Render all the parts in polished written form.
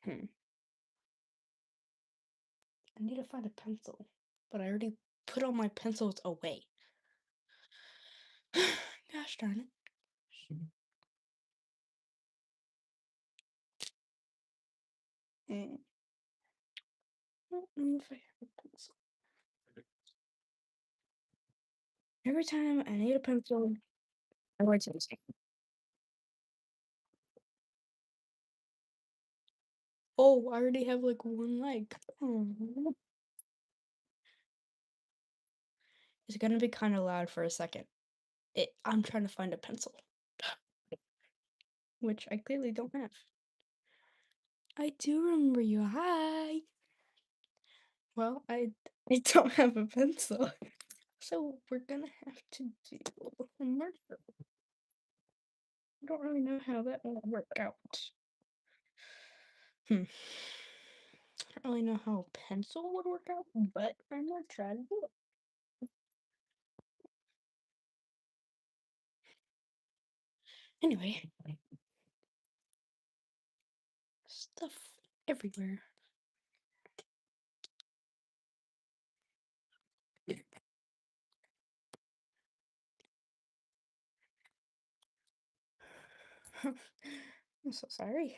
Hmm. I need to find a pencil, but I already put all my pencils away. Gosh darn it. Mm. I don't know if I have a pencil. Every time I need a pencil, I write something. Oh, I already have like one leg. It's gonna be kind of loud for a second. I'm trying to find a pencil, which I clearly don't have. I do remember you. Hi. Well, I don't have a pencil, so we're gonna have to do a murder. I don't really know how that will work out. I don't really know how a pencil would work out, but I'm gonna try to do it. Anyway, stuff everywhere. I'm so sorry.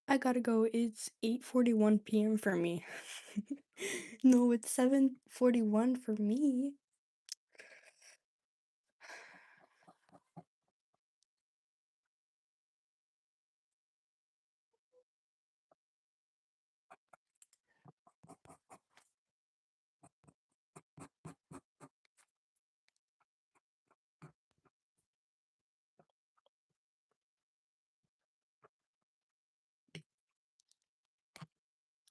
I gotta go. It's 8:41 p.m. for me. No, it's 7:41 for me.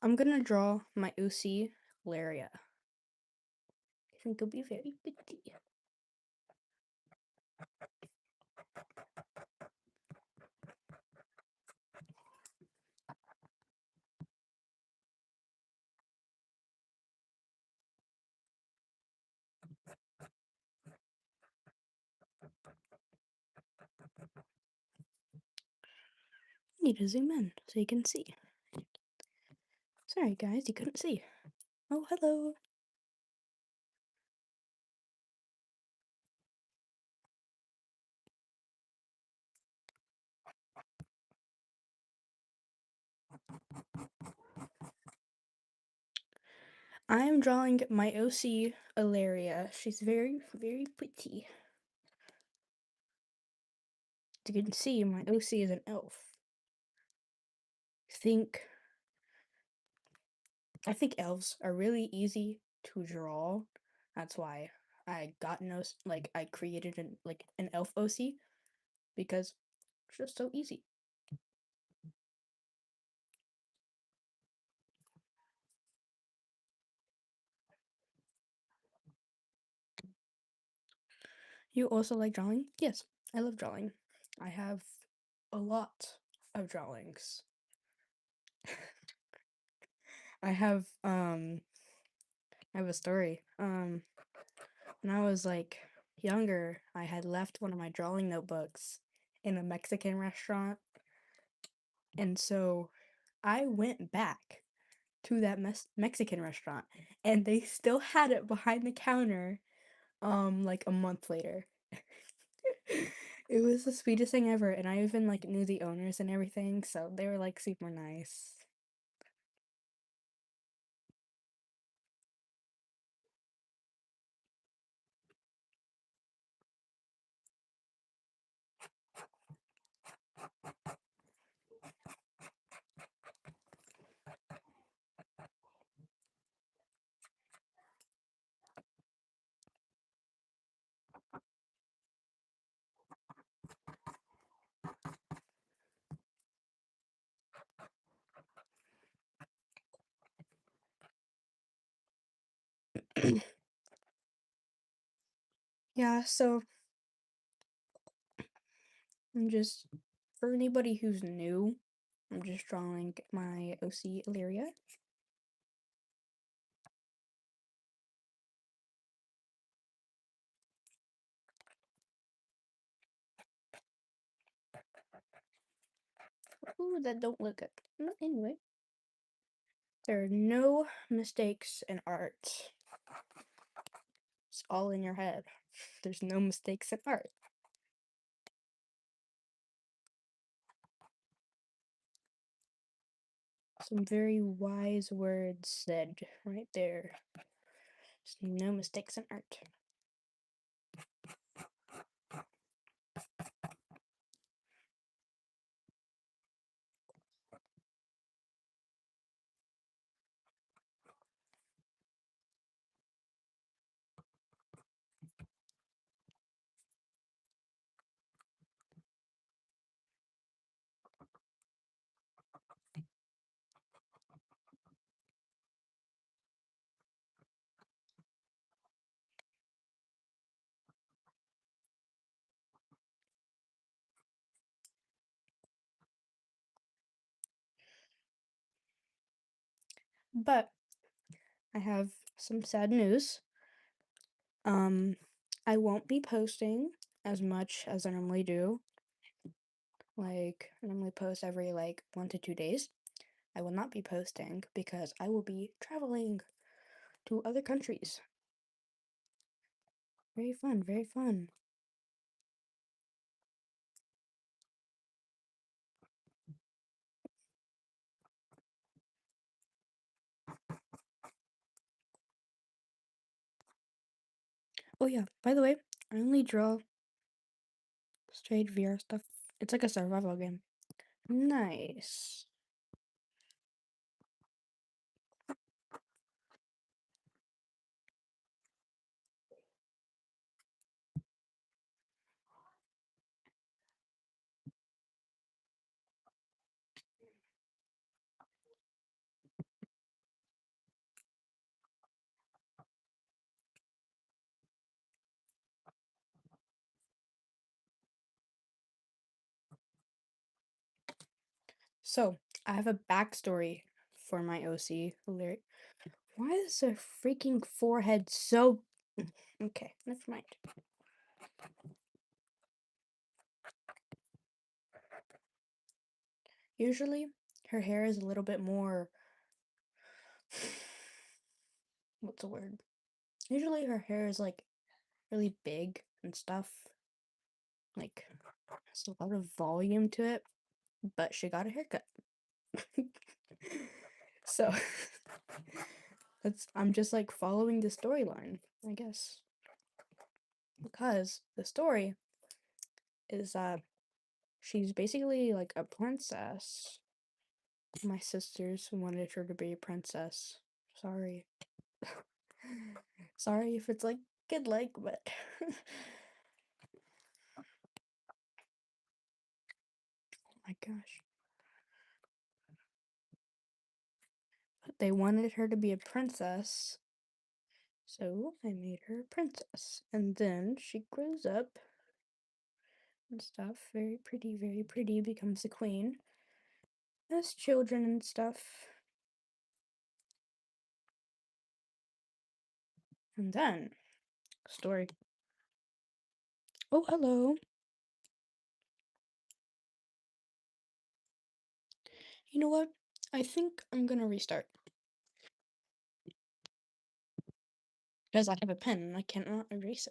I'm gonna draw my OC Laria. I think it'll be very pretty. Need to zoom in so you can see. Sorry guys, you couldn't see. Oh, hello. I am drawing my OC Ilaria. She's very, very pretty. As you can see, my OC is an elf. think I think elves are really easy to draw. That's why I got I created an elf OC because it's just so easy. You also like drawing? Yes, I love drawing. I have a lot of drawings. I have a story. When I was like younger, I had left one of my drawing notebooks in a Mexican restaurant. And so I went back to that Mexican restaurant and they still had it behind the counter like a month later. It was the sweetest thing ever, and I even like knew the owners and everything, so they were like super nice. Yeah, so I'm just for anybody who's new, I'm just drawing my OC Illyria. Ooh, that don't look good. No, anyway, there are no mistakes in art. It's all in your head. There's no mistakes in art. Some very wise words said right there. There's no mistakes in art. But I have some sad news. I won't be posting as much as I normally do. Like, I normally post every 1 to 2 days. I will not be posting because I will be traveling to other countries. Very fun, very fun. Oh yeah, by the way, I only draw straight VR stuff. It's like a survival game. Nice. So, I have a backstory for my OC lyric. Why is her freaking forehead so... Okay, never mind. Usually, her hair is a little bit more... What's the word? Usually her hair is really big and stuff. Like, has a lot of volume to it, but she got a haircut. So, I'm just following the storyline, I guess. Because the story is she's basically like a princess. My sisters wanted her to be a princess. Sorry. Sorry if it's kid but oh my gosh. But they wanted her to be a princess, so I made her a princess. And then she grows up and stuff, very pretty, becomes a queen, has children and stuff. And then, story. Oh, hello. You know what? I think I'm gonna restart. Because I have a pen and I cannot erase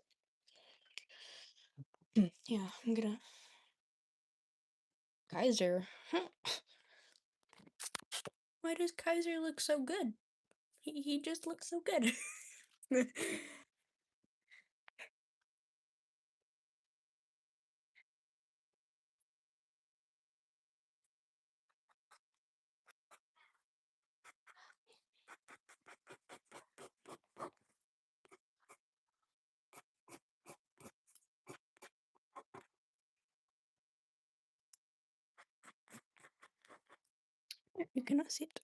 it. Yeah, I'm gonna... Kaiser. Huh. Why does Kaiser look so good? He just looks so good. You cannot see it.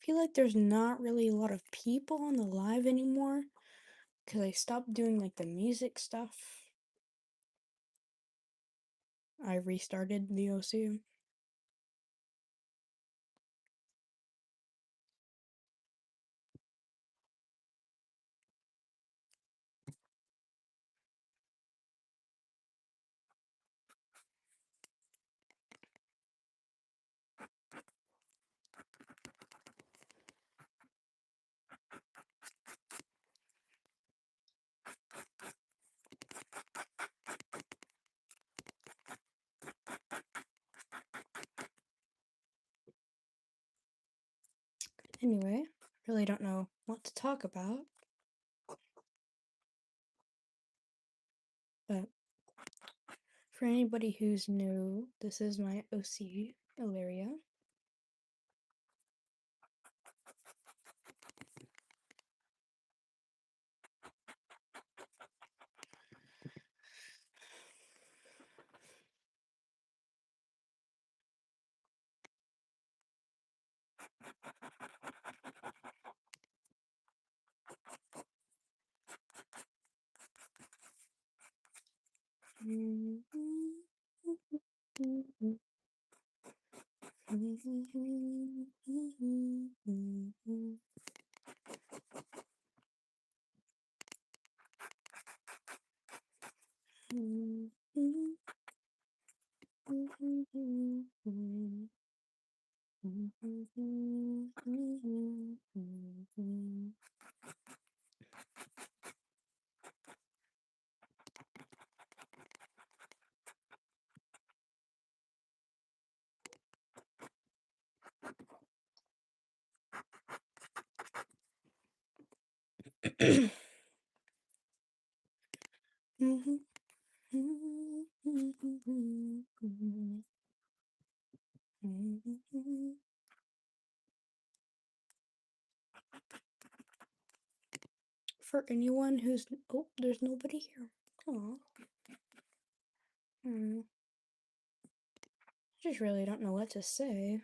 feel like there's not really a lot of people on the live anymore because I stopped doing like the music stuff. I restarted the OC. Anyway, really don't know what to talk about, but for anybody who's new, this is my OC, Ilaria. For anyone who's there's nobody here. Oh, just really don't know what to say.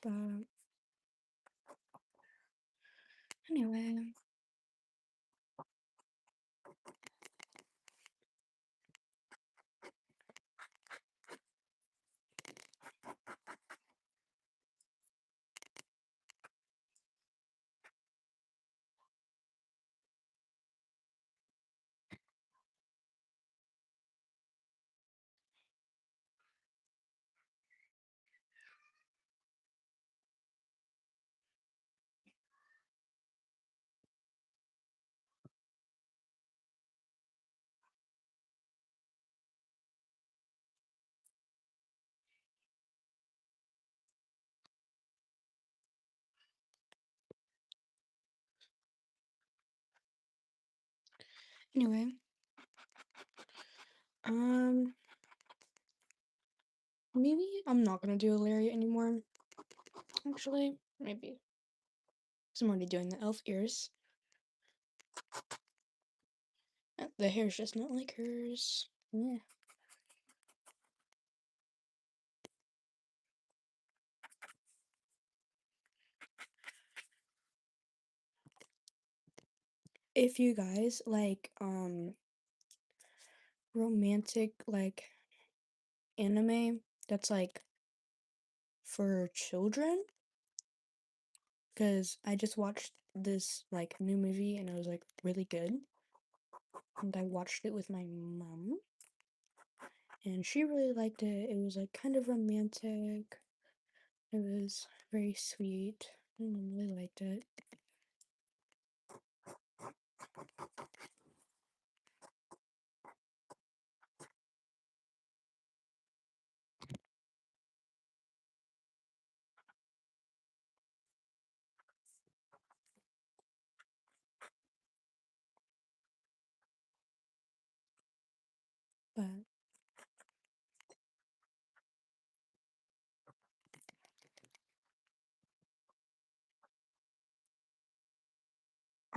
But anyway. Anyway, maybe I'm not gonna do Ilaria anymore. Actually, maybe. Cause I'm already doing the elf ears. The hair's just not like hers. Yeah. If you guys like romantic like anime that's like for children, because I just watched this like new movie and it was like really good, and I watched it with my mom and she really liked it. It was like kind of romantic. It was very sweet. My mom really liked it.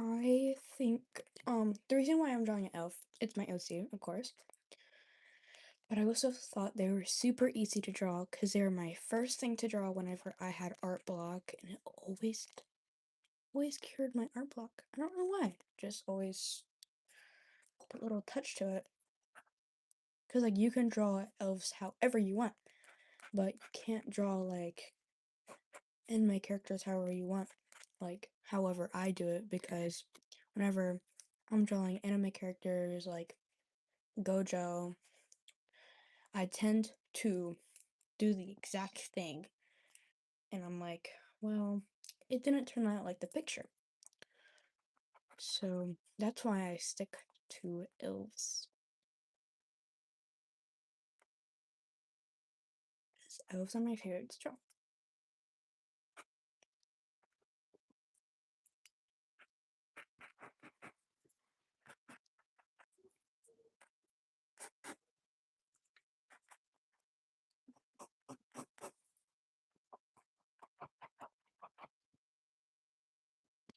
I think the reason why I'm drawing an elf, it's my OC, of course. But I also thought they were super easy to draw because they were my first thing to draw whenever I had art block, and it always cured my art block. I don't know why. Just always put a little touch to it. Because like you can draw elves however you want, but you can't draw like anime characters however you want. Like however I do it, because whenever I'm drawing anime characters like Gojo, I tend to do the exact thing. And I'm like, well, it didn't turn out like the picture. So that's why I stick to elves. Elves are my favorite to draw.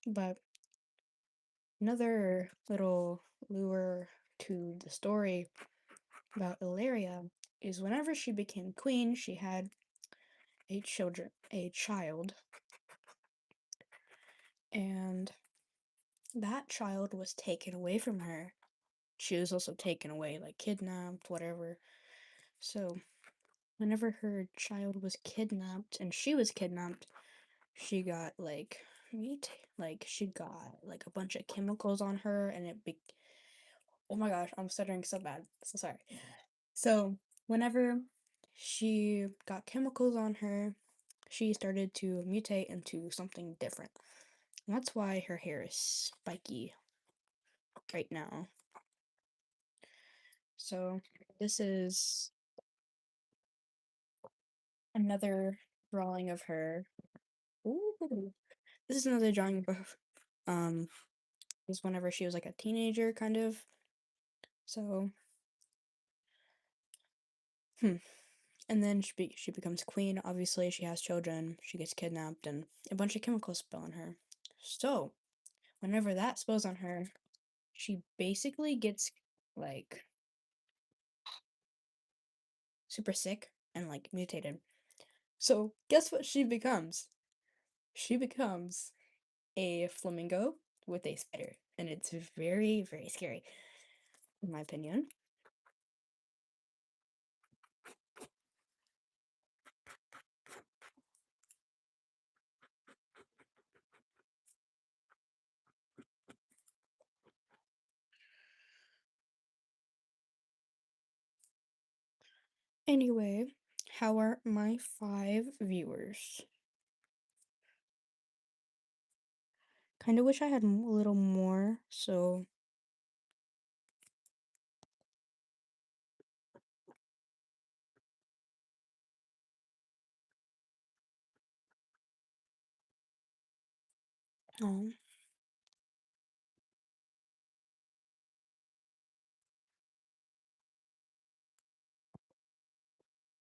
But another little lure to the story about Ilaria is whenever she became queen, she had a child, and that child was taken away from her. She was also taken away, like kidnapped, whatever. So, whenever her child was kidnapped and she was kidnapped, she got like she got like a bunch of chemicals on her, and oh my gosh, I'm stuttering so bad. So sorry. So, whenever she got chemicals on her, she started to mutate into something different. And that's why her hair is spiky right now. So, this is another drawing of her. Ooh. This is another drawing of is whenever she was like a teenager kind of. So, and then she becomes queen. Obviously, she has children. She gets kidnapped, and a bunch of chemicals spill on her. So, whenever that spills on her, she basically gets like super sick and like mutated. So, guess what she becomes? She becomes a flamingo with a spider, and it's very, very scary, in my opinion. Anyway, how are my 5 viewers? Kind of wish I had a little more, so oh,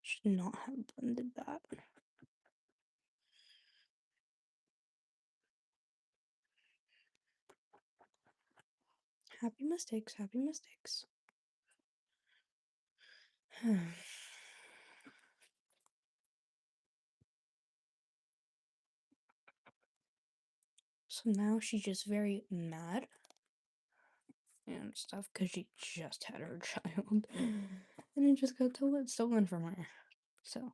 should not have blended that. Happy mistakes, happy mistakes. So now she's just very mad and stuff because she just had her child and it just got stolen from her. So,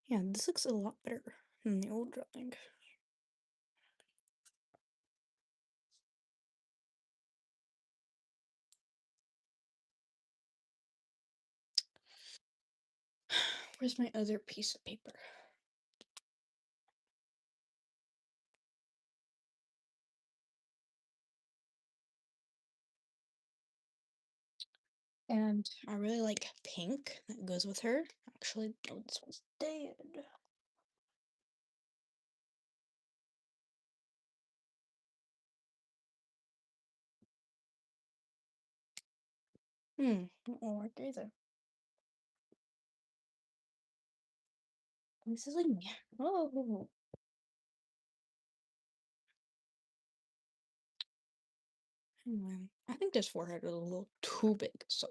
yeah, this looks a lot better than the old drawing. Where's my other piece of paper? And I really like pink. That goes with her. Actually, oh, this one's dead. Won't work either. This is like, oh. Anyway, I think this forehead is a little too big, so.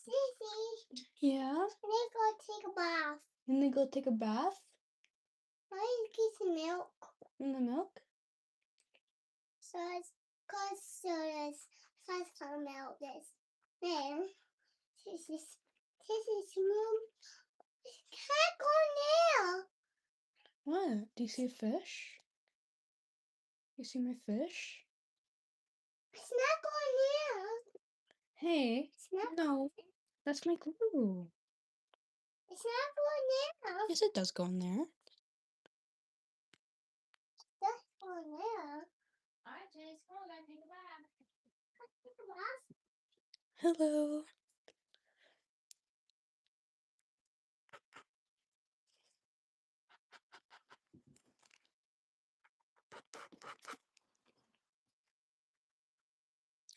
Sissy, Yeah? let's go take a bath. And then go take a bath Why is get some milk? in the milk? So it's cause so it's gonna melt this. Then Sissy's mom can't go now. What? Do you see a fish? You see my fish? It's not going now. Hey, It's not. no, that's my glue. It's not going now. Yes, it does go in there. That's going now. Alright, Jess, come on, take a bath. Take a bath. Hello.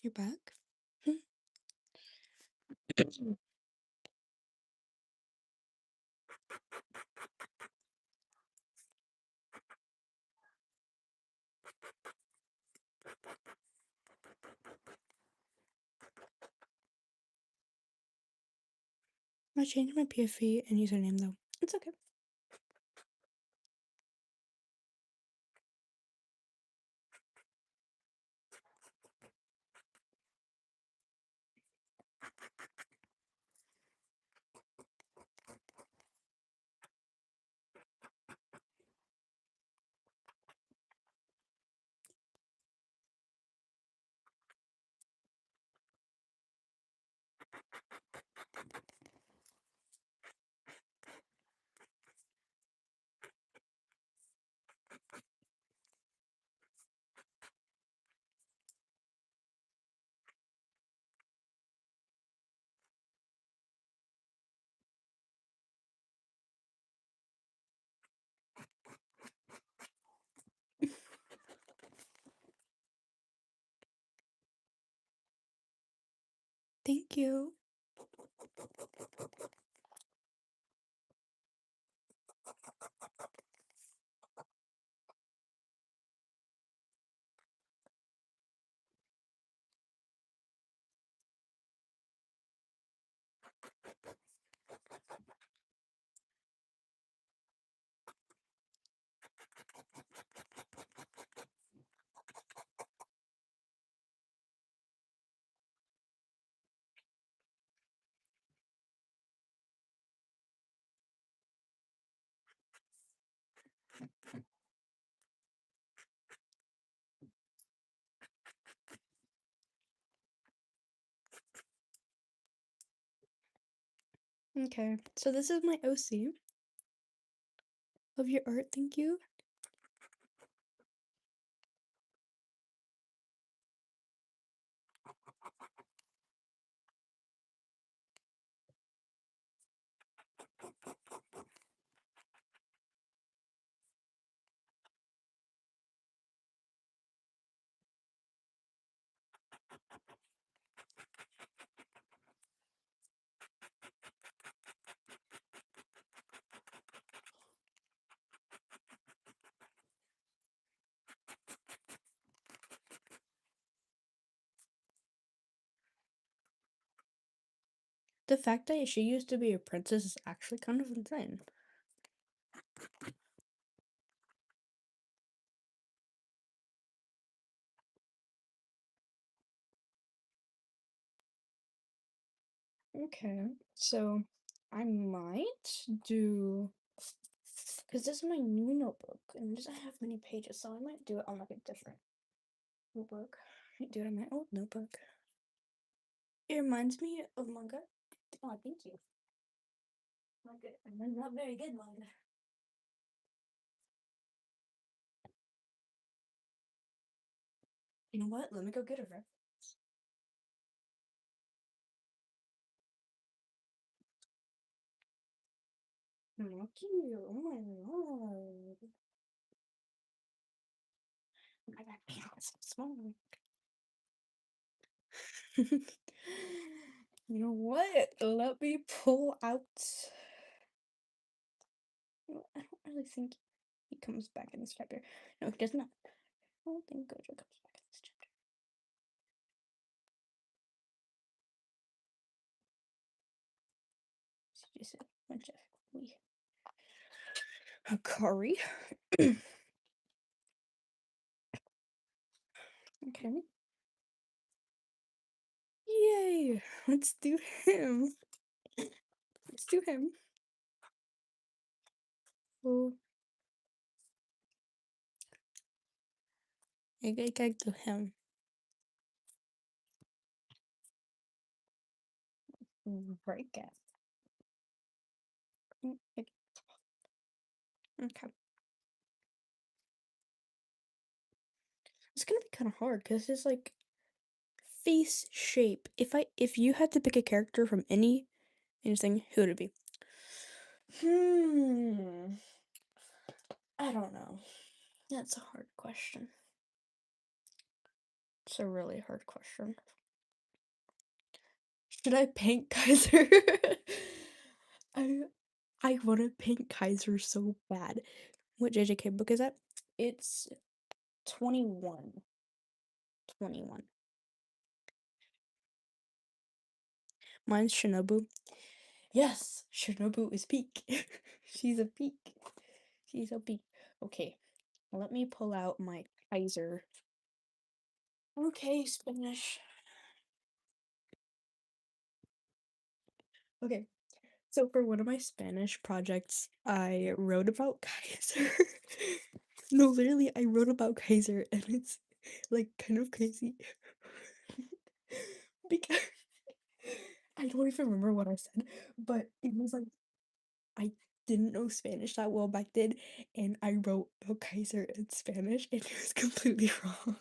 You're back? I changed my PFE and username though. It's okay. Thank you. Okay, so this is my OC of your art. Thank you. The fact that she used to be a princess is actually kind of insane. Okay, so I might do, because this is my new notebook and it doesn't have many pages, so I might do it on like a different notebook. I might do it on my old notebook. It reminds me of manga. Oh, thank you. Not good. Not very good manga. You know what? Let me go get a reference. Thank you. Oh my god. I got pants so small. You know what? Let me pull out. I don't really think he comes back in this chapter. No, he does not. I don't think Gojo comes back in this chapter. Just a bunch of we Akari. Okay. Yay! Let's do him. Let's do him. Oh, I gotta do him. Break it. Okay. It's gonna be kind of hard because it's like face shape. If you had to pick a character from anything, who would it be? I don't know. That's a hard question. It's a really hard question. Should I paint Kaiser? I I want to paint Kaiser so bad. What JJK book is that? It's 21. 21. Mine's Shinobu. Yes, Shinobu is peak. She's a peak. She's a peak. Okay, let me pull out my Kaiser. Okay, Spanish. Okay, so for one of my Spanish projects, I wrote about Kaiser. No, literally, I wrote about Kaiser, and it's like kind of crazy because I don't even remember what I said, but it was like I didn't know Spanish that well back then, and I wrote about Kaiser in Spanish, and it was completely wrong.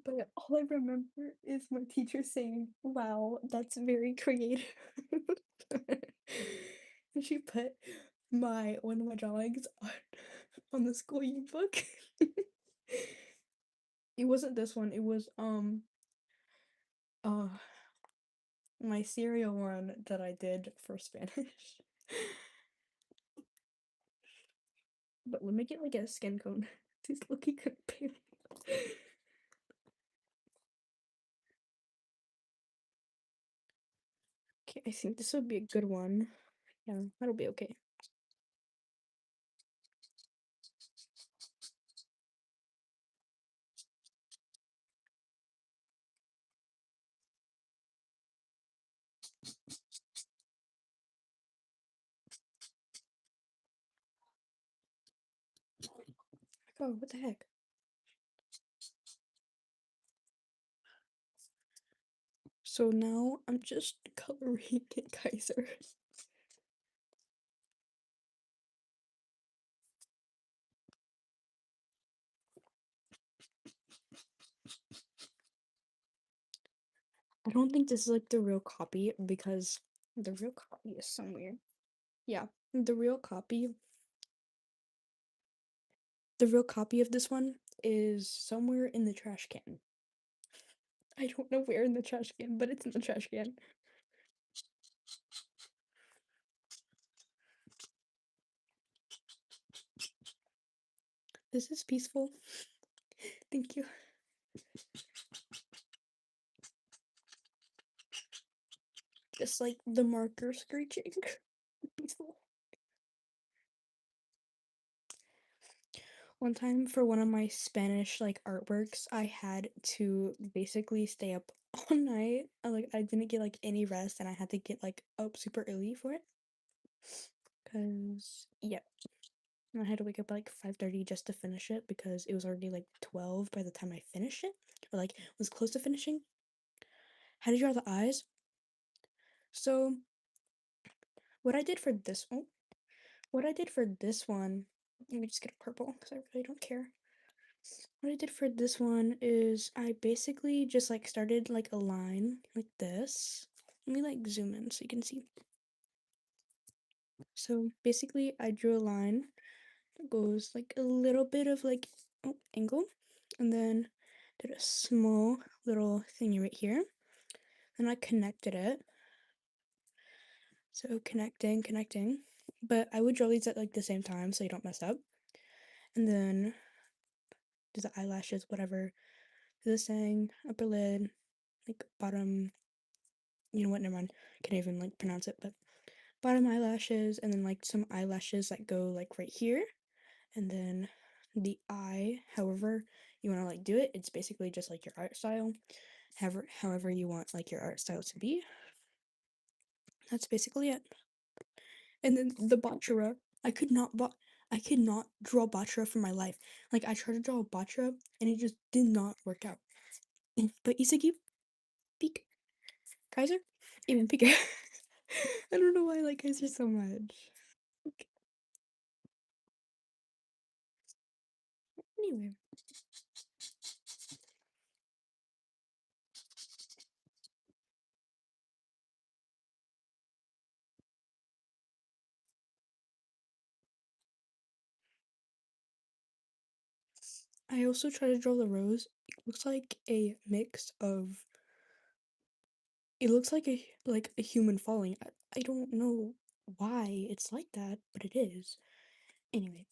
But all I remember is my teacher saying, "Wow, that's very creative." And she put my one of my drawings on the school yearbook. It wasn't this one, it was uh my serial one that I did for Spanish. But let me get like a skin cone. He's looking kind of pale. Okay, I think this would be a good one. Yeah, that'll be okay. Oh, what the heck? So now I'm just coloring in Kaiser. I don't think this is like the real copy because the real copy is somewhere. Yeah, the real copy. The real copy of this one is somewhere in the trash can. I don't know where in the trash can, but it's in the trash can. This is peaceful. Thank you. Just like the marker screeching. Peaceful. One time for one of my Spanish like artworks, I had to basically stay up all night. Like I didn't get like any rest and I had to get like up super early for it. Cause yeah, I had to wake up at like 5:30 just to finish it because it was already like 12 by the time I finished it. Or like was close to finishing. How did you draw the eyes? So what I did for this one, let me just get a purple because I really don't care. What I did for this one is I basically just like started like a line like this. Let me like zoom in so you can see. So basically I drew a line that goes like a little bit of like angle and then did a small little thingy right here. And I connected it. So connecting. But I would draw these at like the same time so you don't mess up. And then do the eyelashes, whatever. Do the saying, upper lid, like bottom, you know what, never mind. Can't even like pronounce it, but bottom eyelashes and then like some eyelashes that go like right here. And then the eye, however you want to like do it, it's basically just like your art style. However you want like your art style to be. That's basically it. And then the bachara, I could not draw bachara for my life. Like I tried to draw a bachara and it just did not work out. But Isagi, peek, Kaiser, even peek. I don't know why I like Kaiser so much. Anyway, I also try to draw the rose. It looks like a mix of. It looks like a human falling. I don't know why it's like that, but it is. Anyway,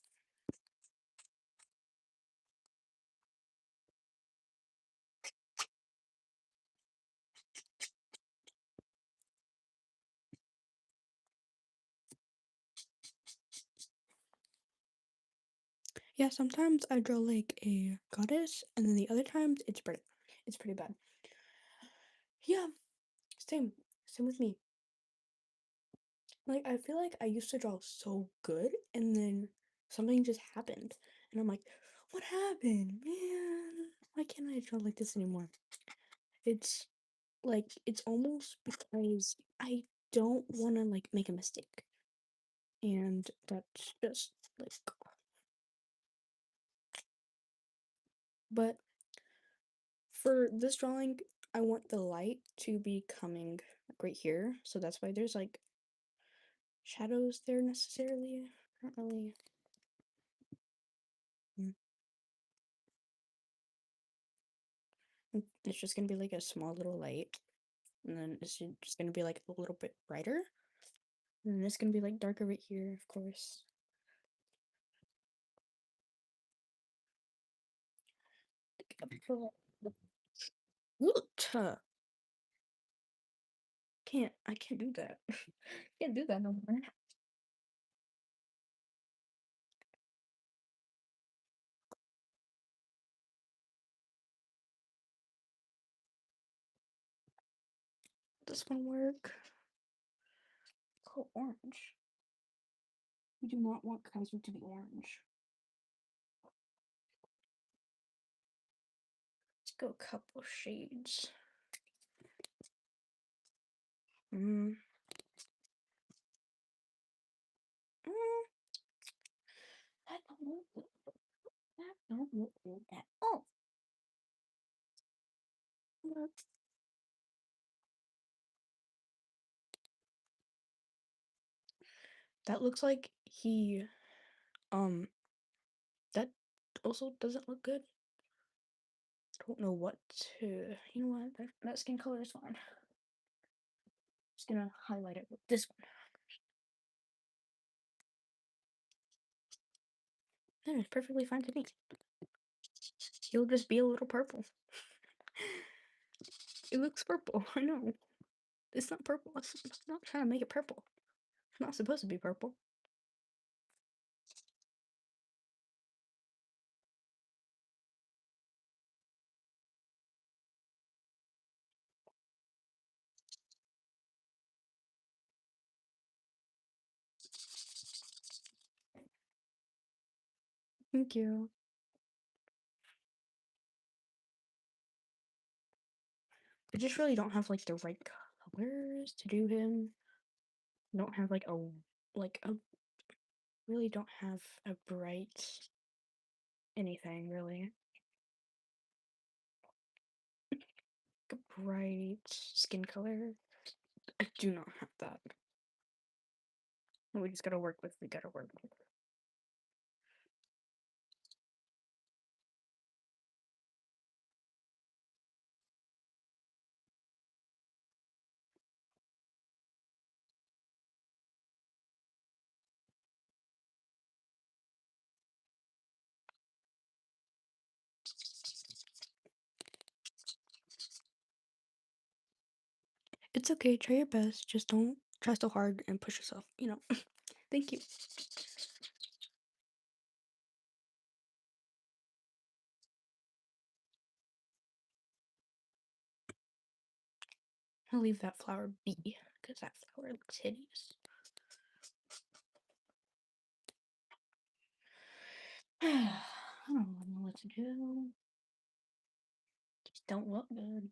yeah. Sometimes I draw like a goddess, and then the other times it's pretty bad. Yeah, same, same with me. Like I feel like I used to draw so good, and then something just happened, and I'm like, what happened, man? Why can't I draw like this anymore? It's like it's almost because I don't want to like make a mistake, and that's just like. But for this drawing, I want the light to be coming like right here, so that's why there's like shadows there necessarily. Not really. Mm. It's just gonna be like a small little light, and then it's just gonna be like a little bit brighter, and then it's gonna be like darker right here, of course. I can't do that. Can't do that no more. This one work. Oh, orange. We do not want Kaiser to be orange. Let's go a couple shades. Mm. Mm. That don't look good. That don't look good at all. That looks like he um that also doesn't look good. Don't know what to, you know what, that skin color is fine. Just gonna highlight it with this one. That is perfectly fine to me. He'll just be a little purple. It looks purple. I know. It's not purple. It's not trying to make it purple. It's not supposed to be purple. Thank you. I just really don't have like the right colors to do him. Don't have like a really don't have a bright anything really. A bright skin color. I do not have that. We just gotta work with. We gotta work with. It's okay. Try your best. Just don't try so hard and push yourself. You know. Thank you. I'll leave that flower be because that flower looks hideous. I don't know what to do. Just don't look good.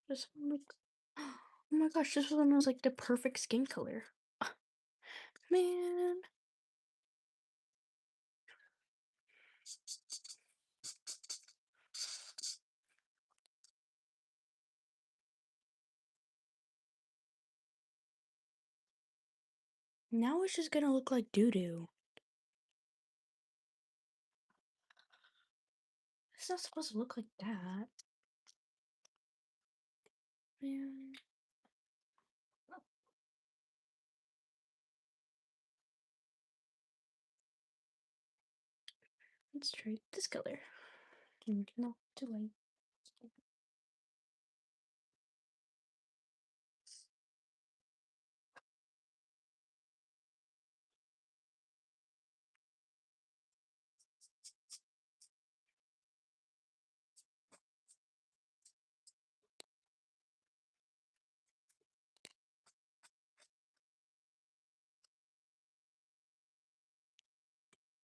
This one looks. Oh my gosh, this one was like the perfect skin color. Man. Now it's just gonna look like doo doo. It's not supposed to look like that. Man. Let's try this color. No, too late.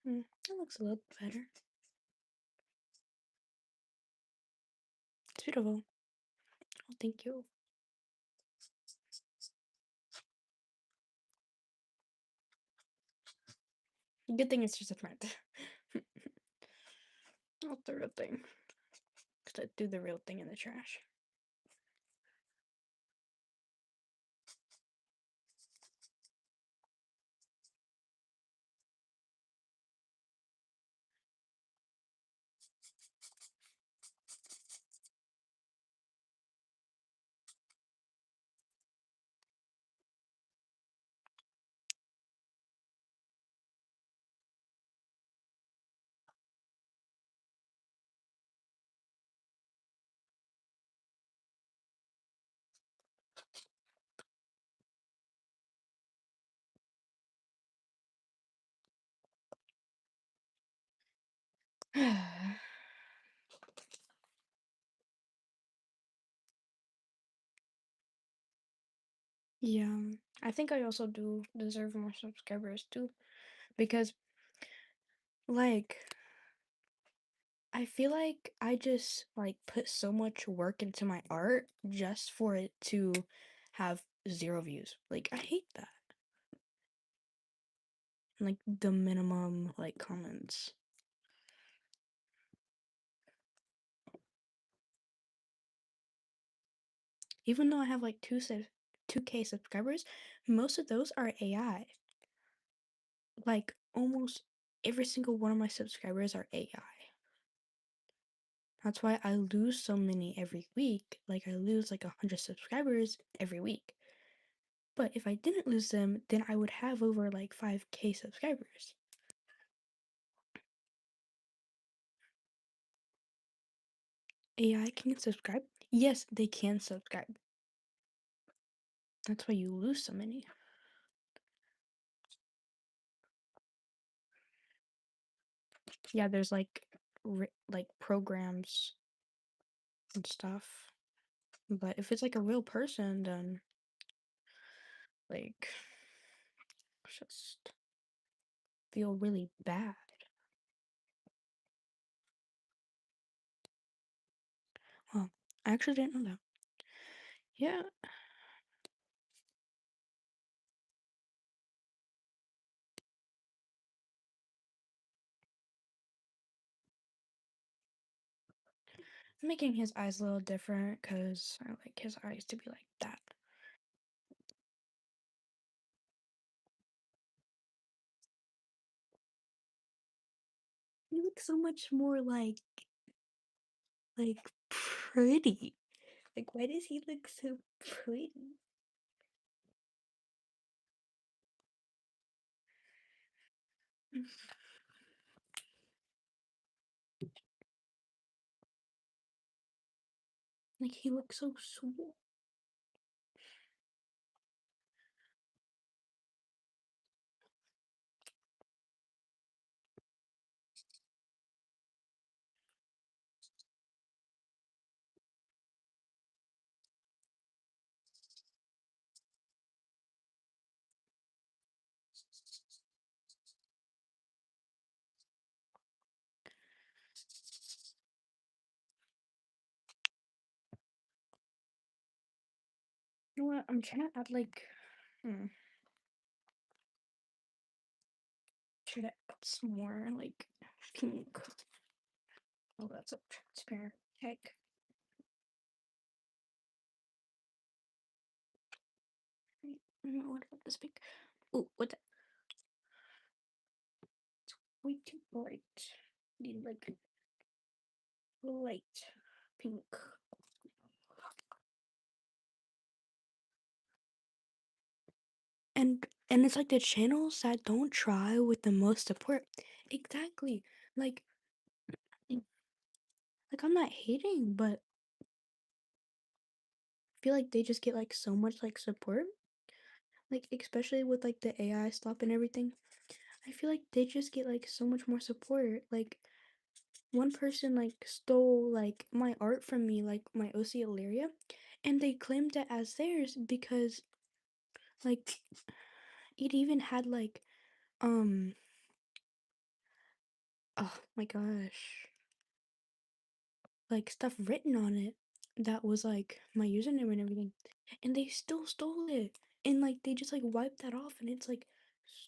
That looks a little better. It's beautiful. Oh, thank you. Good thing it's just a friend. Not the real thing. Because I threw the real thing in the trash. Yeah, I think I also do deserve more subscribers too. Because, like, I feel like I just like put so much work into my art just for it to have 0 views. Like I hate that. Like the minimum like comments. Even though I have like 2K subscribers, most of those are AI. Like almost every single one of my subscribers are AI. That's why I lose so many every week. Like I lose like 100 subscribers every week. But if I didn't lose them, then I would have over like 5K subscribers. AI can subscribe? Yes, they can subscribe. That's why you lose so many. Yeah, there's like like programs and stuff. But if it's like a real person, then like just feel really bad. Well, I actually didn't know that. Yeah, making his eyes a little different because I like his eyes to be like that. You look so much more like pretty. Like why does he look so pretty? Like he looks so swole. You know what? I'm trying to add like try to add some more like pink. Oh, that's a transparent heck. What about this pink? Oh, what the? It's way too bright. Need like light pink. And it's like the channels that don't try with the most support. Exactly. Like like I'm not hating, but I feel like they just get like so much like support. Like especially with like the AI stuff and everything. I feel like they just get like so much more support. Like one person like stole like my art from me, like my OC Illyria, and they claimed it as theirs because like it even had like um oh my gosh, like stuff written on it that was like my username and everything, and they still stole it, and like they just like wiped that off, and it's like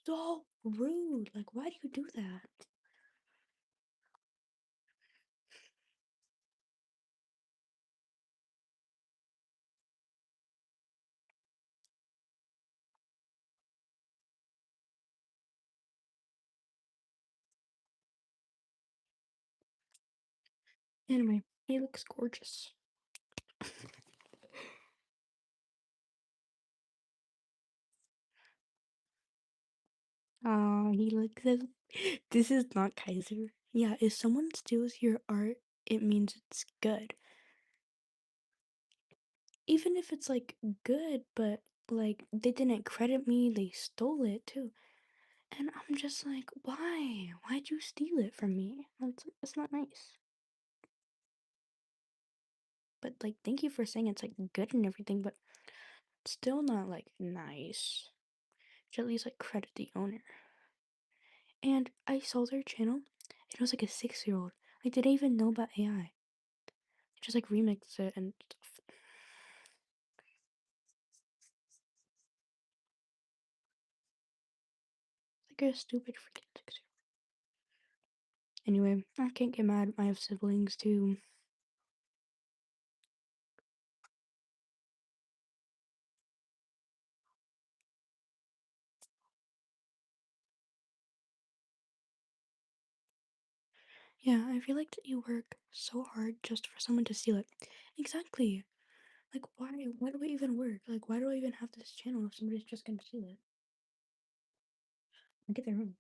so rude. Like why do you do that? Anyway, he looks gorgeous. He looks as this is not Kaiser. Yeah, if someone steals your art, it means it's good. Even if it's like good, but like they didn't credit me, they stole it too. And I'm just like, why? Why'd you steal it from me? That's not nice. But like, thank you for saying it's like good and everything, but still not like nice. Should at least like credit the owner. And I saw their channel. It was like a 6-year old. Like they didn't even know about AI. They just like remixed it and stuff. Like a stupid freaking 6-year-old. Anyway, I can't get mad. I have siblings too. Yeah, I feel like that you work so hard just for someone to steal it. Exactly. Like, why? Why do I even work? Like, why do I even have this channel if somebody's just gonna steal it? I get their own.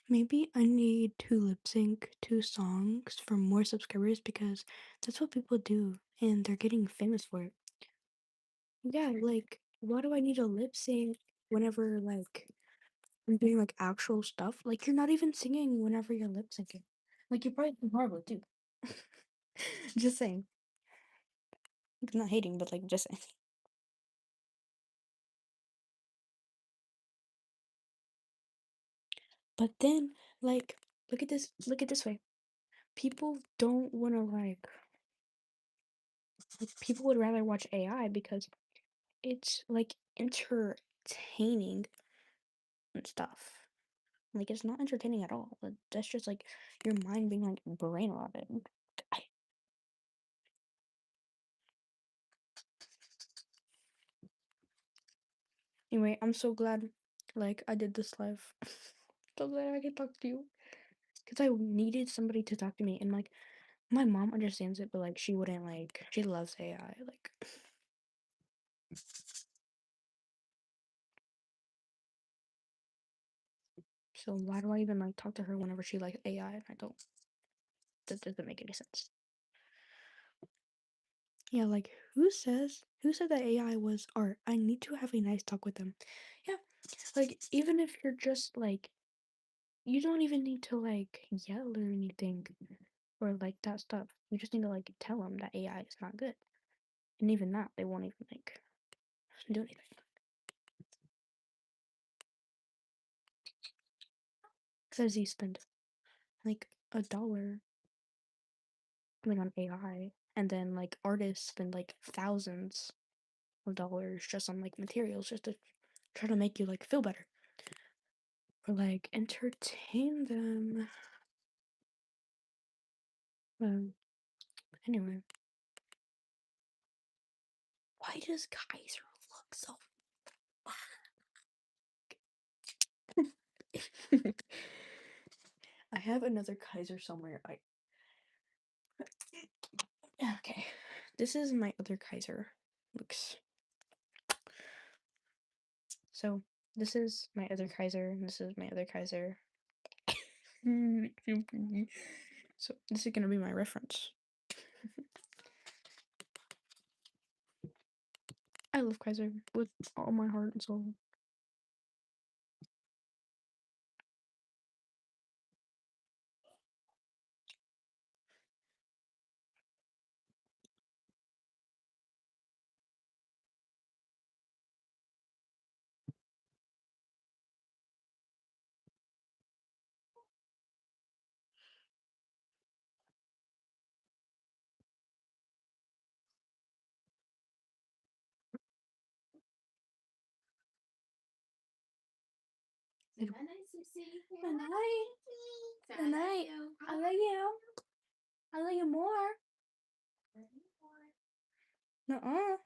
Maybe I need to lip sync 2 songs for more subscribers because that's what people do and they're getting famous for it. Yeah, like, why do I need to lip sync whenever, like, I'm doing, like, actual stuff? Like, you're not even singing whenever you're lip syncing. Like, you're probably horrible too. Just saying. Not hating, but, like, just saying. But then, like, look at this way. People don't want to, like, people would rather watch AI because it's, like, entertaining and stuff. Like, it's not entertaining at all. That's just, like, your mind being, like, brain rotted. I, anyway, I'm so glad, like, I did this live. So glad I could talk to you. Because I needed somebody to talk to me. And, like, my mom understands it, but, like, she wouldn't, like, she loves AI. Like, so why do I even, like, talk to her whenever she likes AI and I don't? That doesn't make any sense. Yeah, like, who said that AI was art? I need to have a nice talk with them. Yeah, like, even if you're just, like, you don't even need to, like, yell or anything or, like, that stuff. You just need to, like, tell them that AI is not good. And even that, they won't even, like, do anything. Says he spent, like, $1, like, on AI. And then, like, artists spend, like, thousands of dollars just on, like, materials just to try to make you, like, feel better. Or, like, entertain them. Anyway, why does Kaiser look so I have another Kaiser somewhere. Okay. This is my other Kaiser. Looks so this is my other Kaiser, and this is my other Kaiser. So this is gonna be my reference. I love Kaiser with all my heart and soul. Good night, Susie. Good night. Good night. I love you. I love you more. Nuh-uh.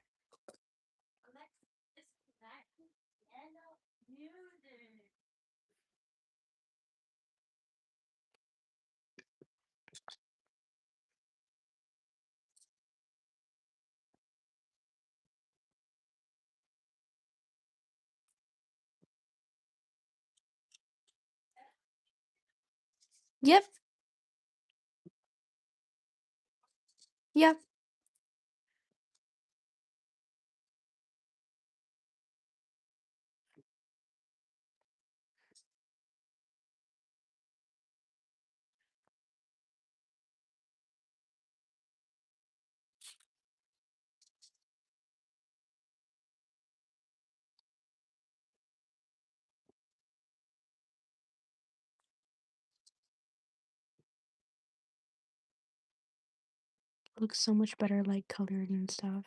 Yep. Yep. Looks so much better, like, colored and stuff.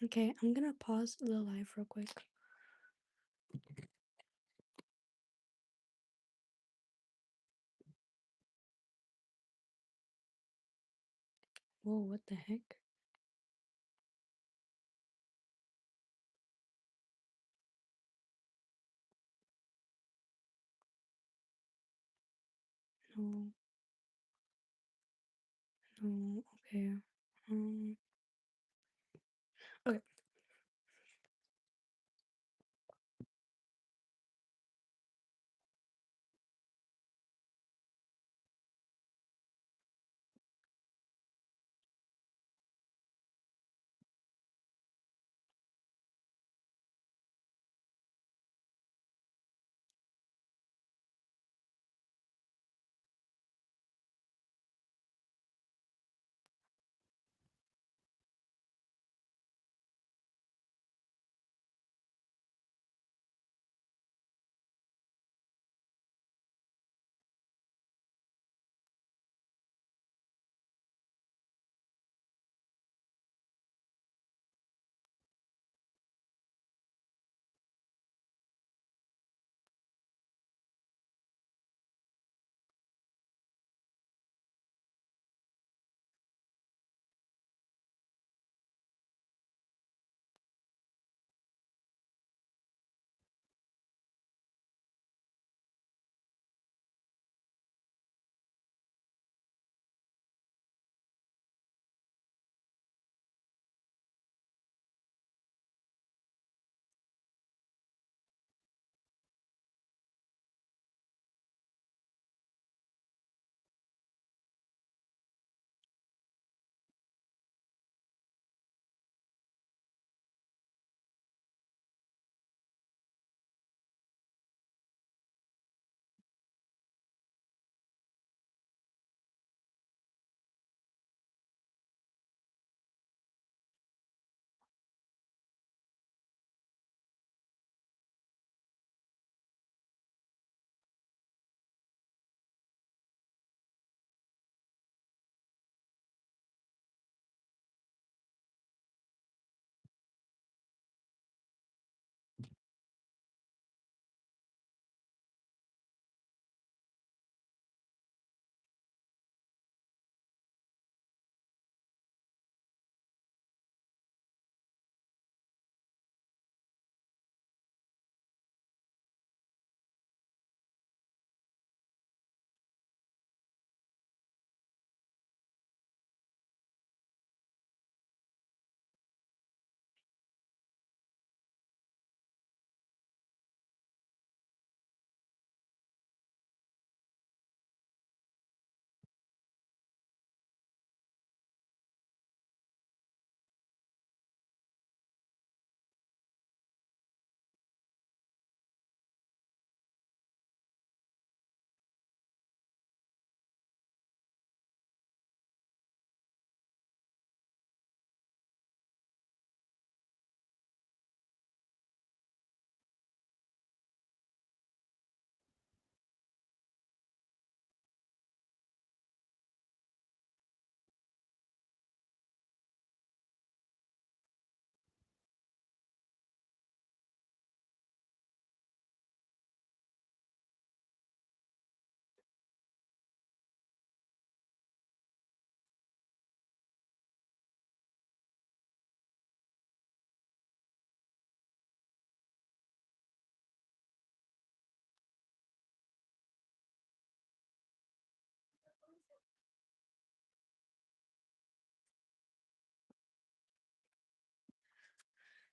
Okay, I'm gonna pause the live real quick. Whoa, what the heck? No, no, okay. Okay.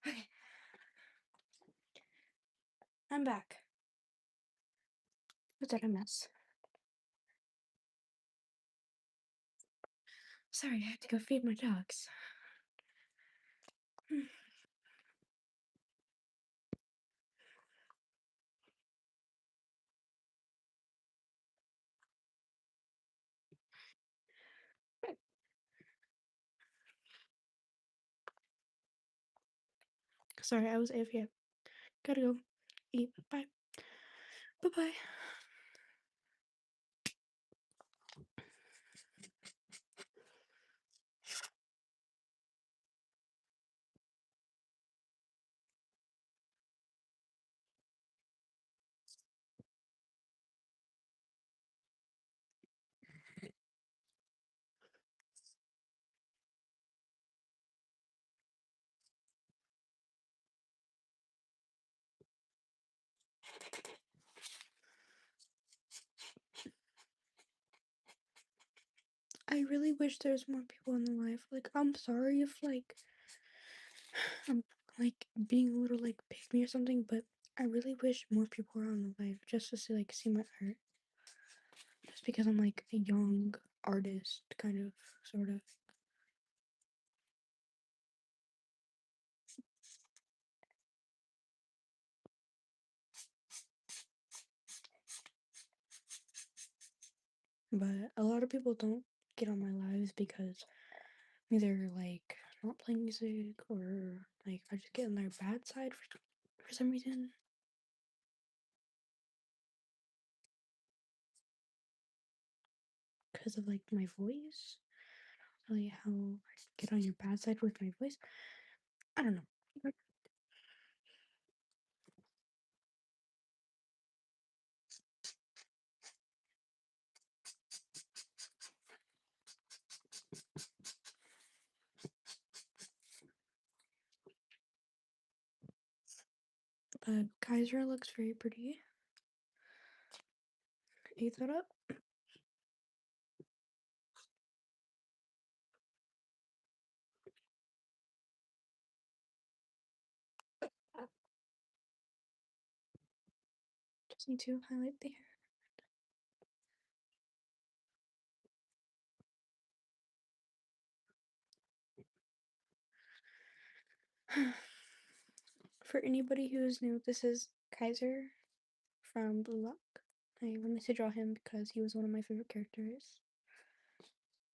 Okay, I'm back. Was that a mess? Sorry, I had to go feed my dogs. Sorry, I was AFK. Gotta go eat. Bye. Bye bye. I really wish there's more people in the life. Like, I'm sorry if I'm like being a little like pick me or something, but I really wish more people were on the live just to see my art. Just because I'm like a young artist, kind of, sort of. But a lot of people don't get on my lives because either like not playing music or like I just get on their bad side for some reason. Because of like my voice, really how I get on your bad side with my voice. I don't know. But Kaiser looks very pretty. Ate that up. Just need to highlight the hair. For anybody who is new, this is Kaiser from Blue Lock. I wanted to draw him because he was one of my favorite characters.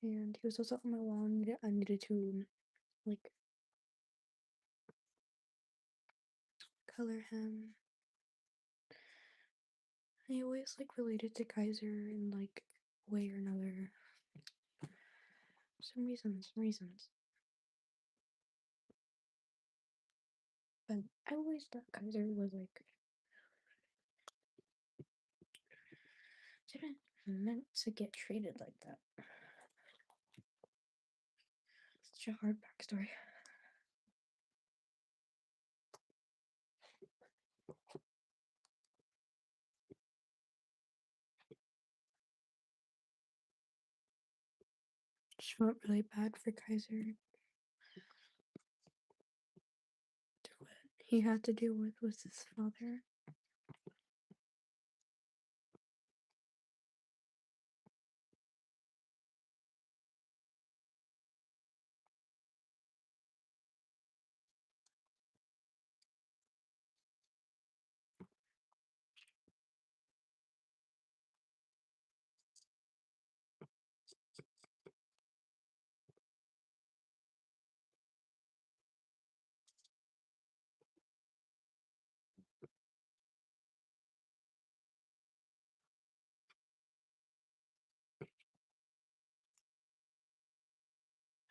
And he was also on my wall. I needed to like color him. I always like related to Kaiser in like a way or another. Some reasons. But I always thought Kaiser was like didn't meant to get treated like that. Such a hard backstory. Just felt really bad for Kaiser. What he had to deal with his father.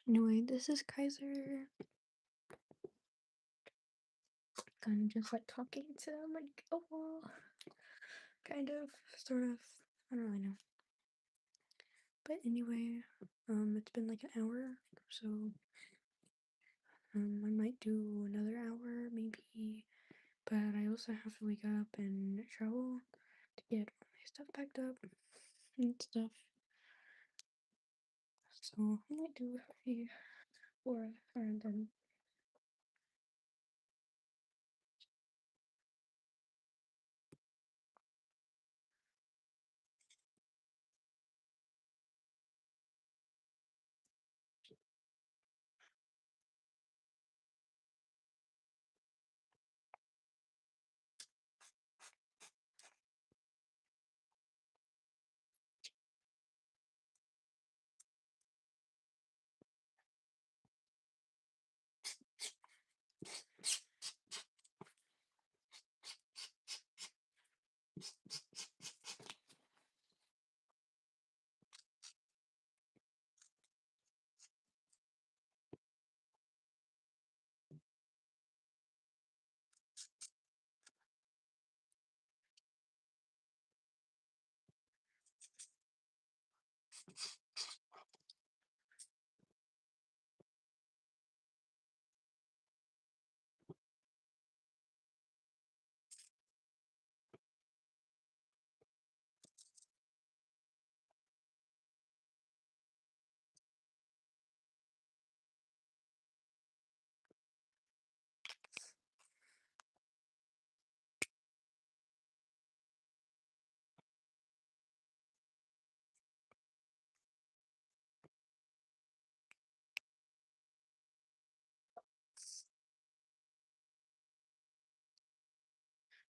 Anyway, this is Kaiser. Kind of just like talking to like a wall. Kind of, sort of. I don't really know. But anyway, it's been like an hour, so I might do another hour maybe. But I also have to wake up and travel to get all my stuff packed up and stuff. So I might do a 4 and then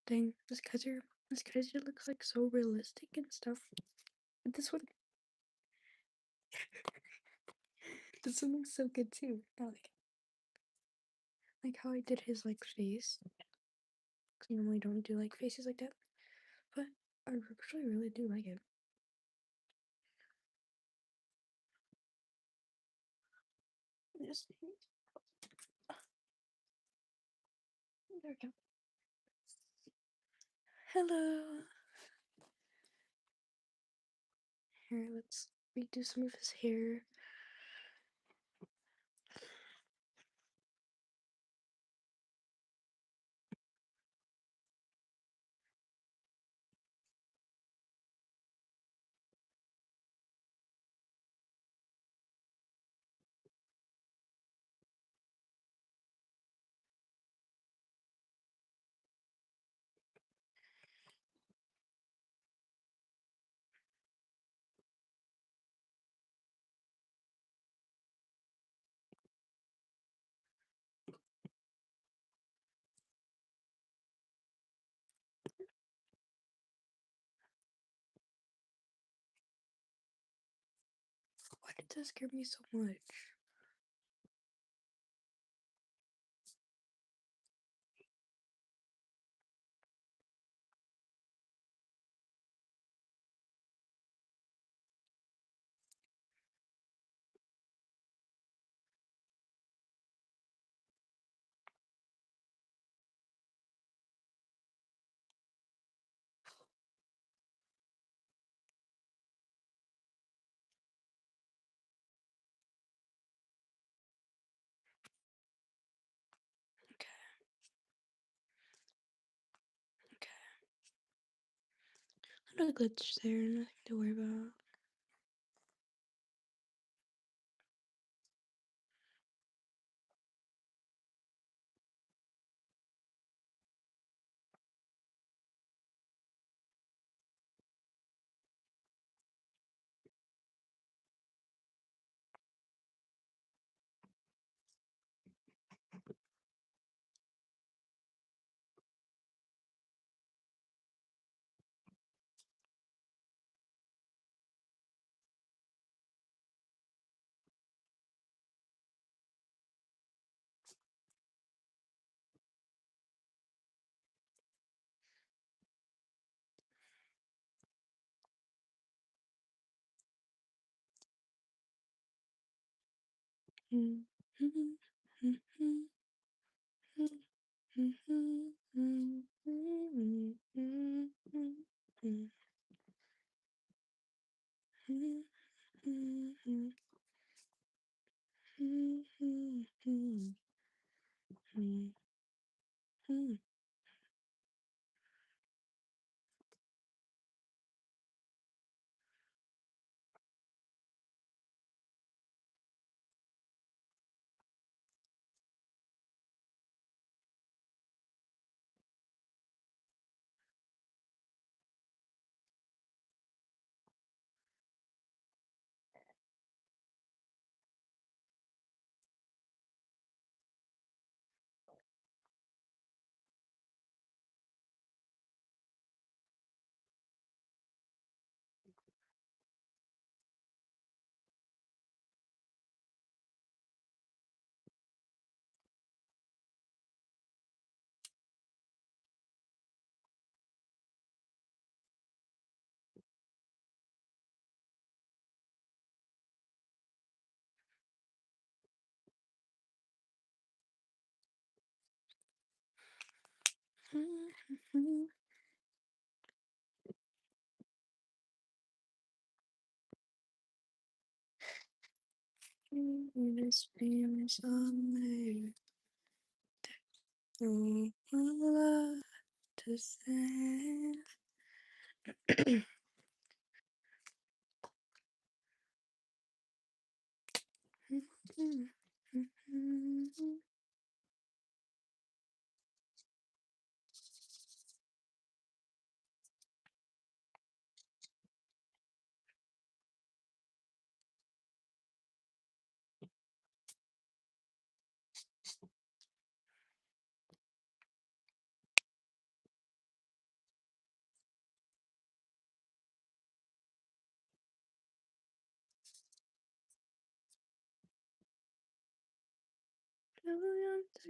Dang, this kaiser looks like so realistic and stuff. But this one looks so good too. Like how I did his like face. Cause I normally don't do like faces like that. But I actually really do like it. Just there we go. Hello. Here, let's redo some of his hair. Why did this scare me so much? Okay, okay. No glitch there, nothing to worry about. This famous on me. Oh, I love to say.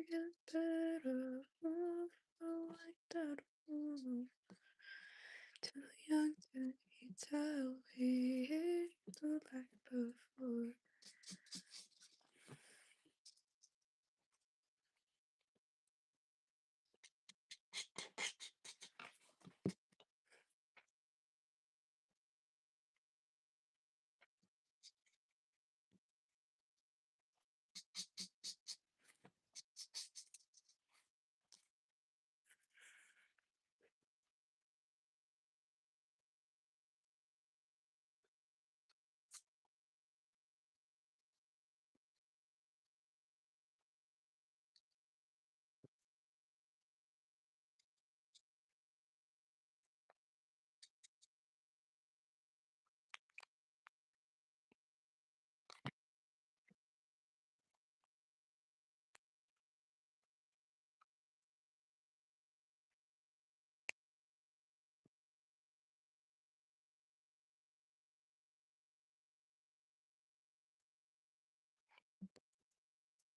get better. Like that. Too young to tell me like before.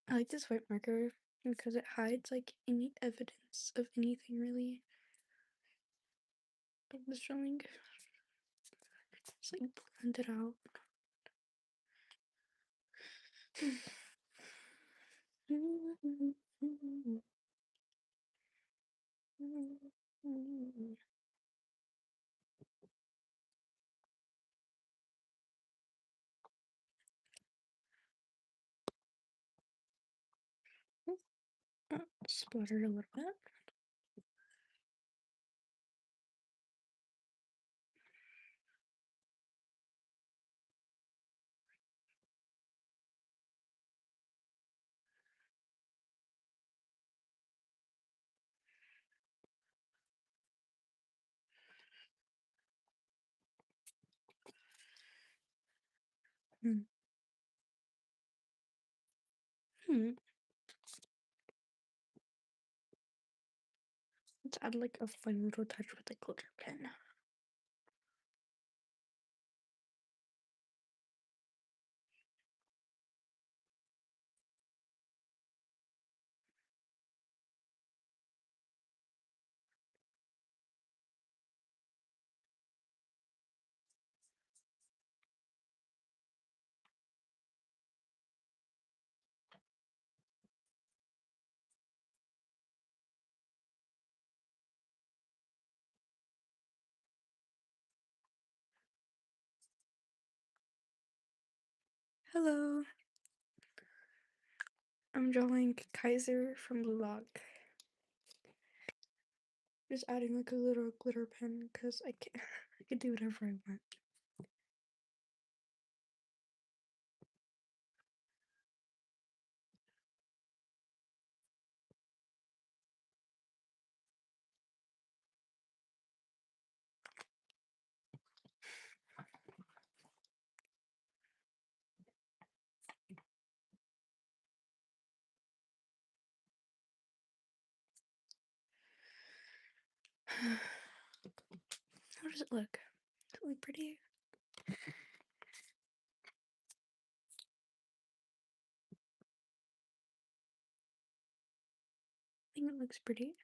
I like this white marker because it hides like any evidence of anything really of this drawing. It's like blend it out. Splatter a little bit. Hmm. Hmm. Let's add like a fun little touch with the glitter pen. Hello, I'm drawing Kaiser from Blue Lock. Just adding like a little glitter pen because I can I can do whatever I want. How does it look? Does it look pretty? I think it looks pretty.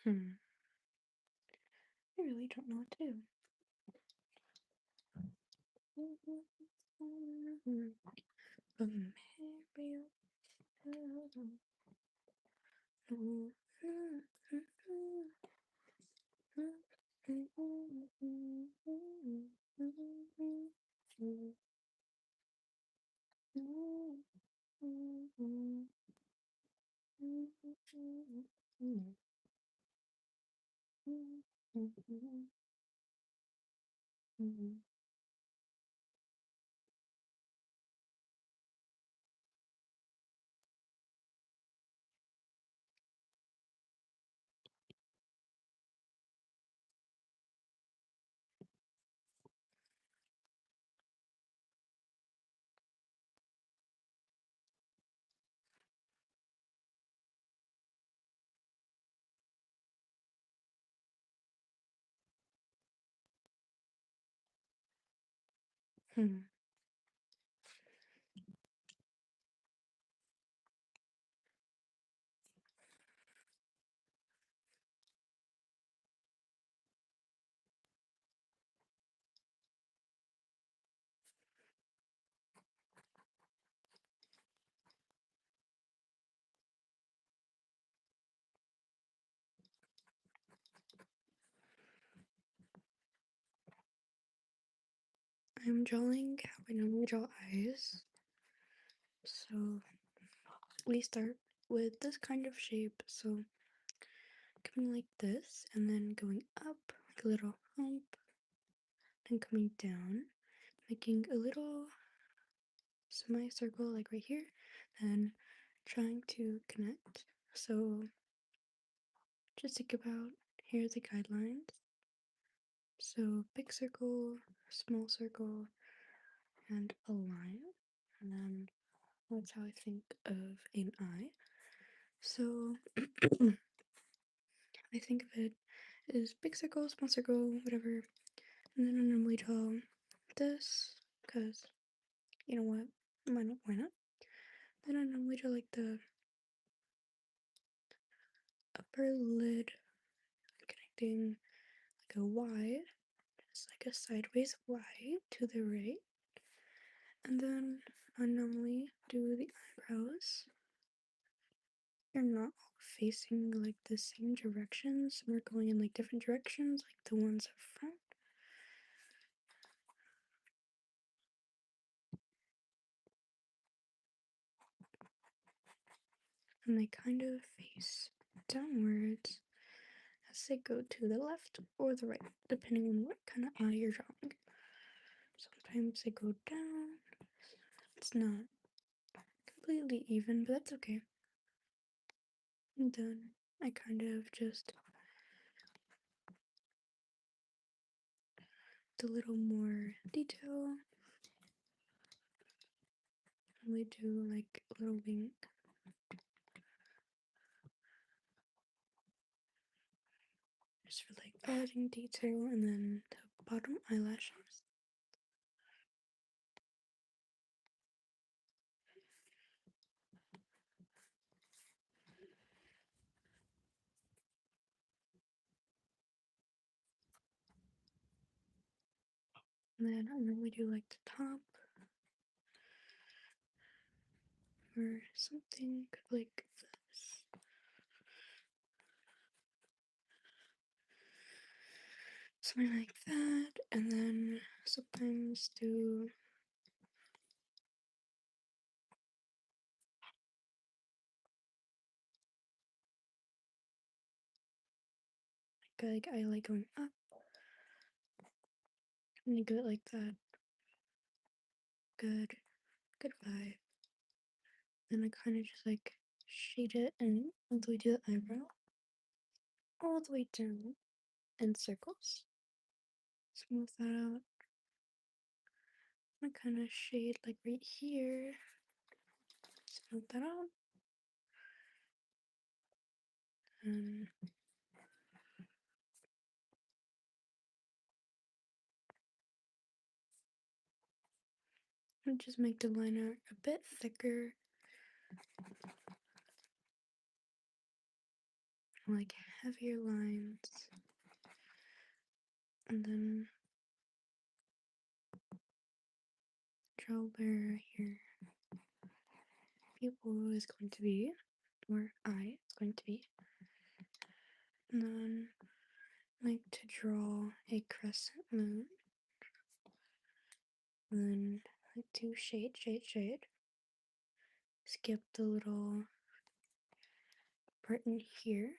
I really don't know what to do. Hmm. I'm drawing how I normally draw eyes. So we start with this kind of shape. So coming like this and then going up like a little hump, then coming down, making a little semicircle like right here, then trying to connect. So just think about here are the guidelines. So big circle, small circle, and a line. And then that's how I think of an eye. So I think of it as big circle, small circle, whatever. And then I normally draw this, because you know what? Why not? Why not? Then I normally draw like the upper lid connecting like a Y, just like a sideways Y to the right. And then I normally do the eyebrows. They're not all facing like the same directions. We're going in like different directions, like the ones up front. And they kind of face downwards as they go to the left or the right, depending on what kind of eye you're drawing. Sometimes they go down. It's not completely even, but that's okay. And then I kind of just a little more detail. And we do like a little wink. Just for like adding detail, and then the bottom eyelashes. And then I normally do like the top or something like this. Something like that, and then sometimes do like I like going up and you go like that. Good, good vibe. Then I kind of just like shade it and all the way to the eyebrow, all the way down in circles. Smooth that out. I kind of shade like right here. Smooth that out. And just make the liner a bit thicker, like heavier lines. And then draw where your pupil is going to be, or eye is going to be. And then like to draw a crescent moon. And then like to shade, shade, shade. Skip the little part in here.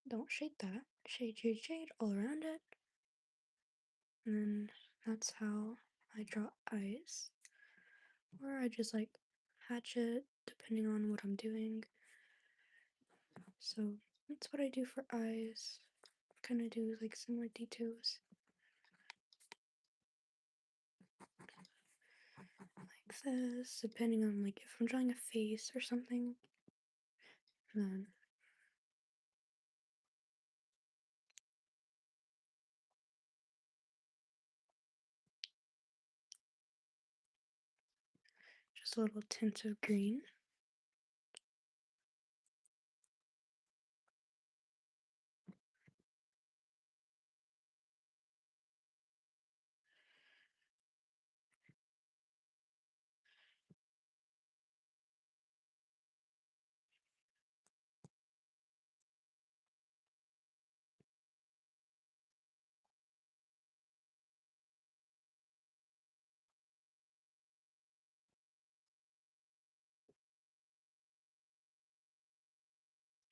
Don't shade that. Shade, shade, shade all around it. And then that's how I draw eyes. Or I just like hatch it depending on what I'm doing. So that's what I do for eyes. Kind of do like similar details. Like this, depending on like if I'm drawing a face or something. Then just a little tint of green.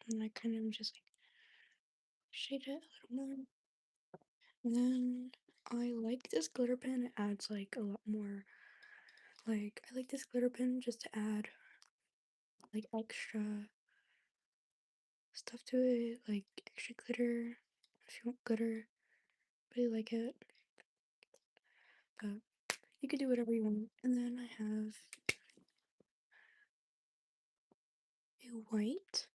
And I kind of just like shade it a little more. And then I like this glitter pen. It adds like a lot more. Like I like this glitter pen just to add like extra stuff to it, like extra glitter. If you want glitter, really like it. But you could do whatever you want. And then I have a white.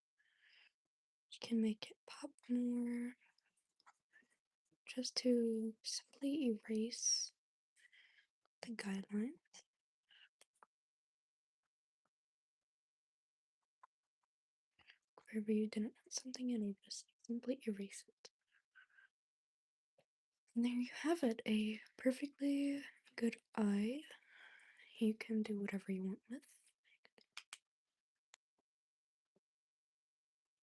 You can make it pop more just to simply erase the guideline. Wherever you didn't put something in, you just simply erase it. And there you have it, a perfectly good eye. You can do whatever you want with.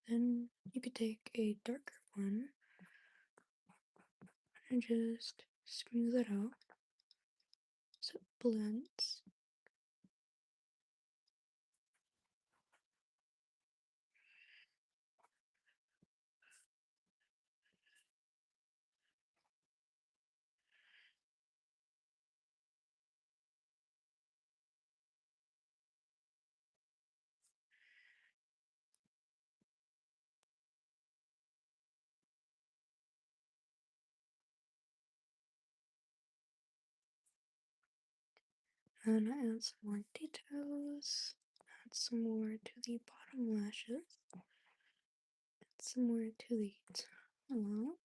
Then you could take a darker one and just smooth it out so it blends. And I add some more details, add some more to the bottom lashes, add some more to the top.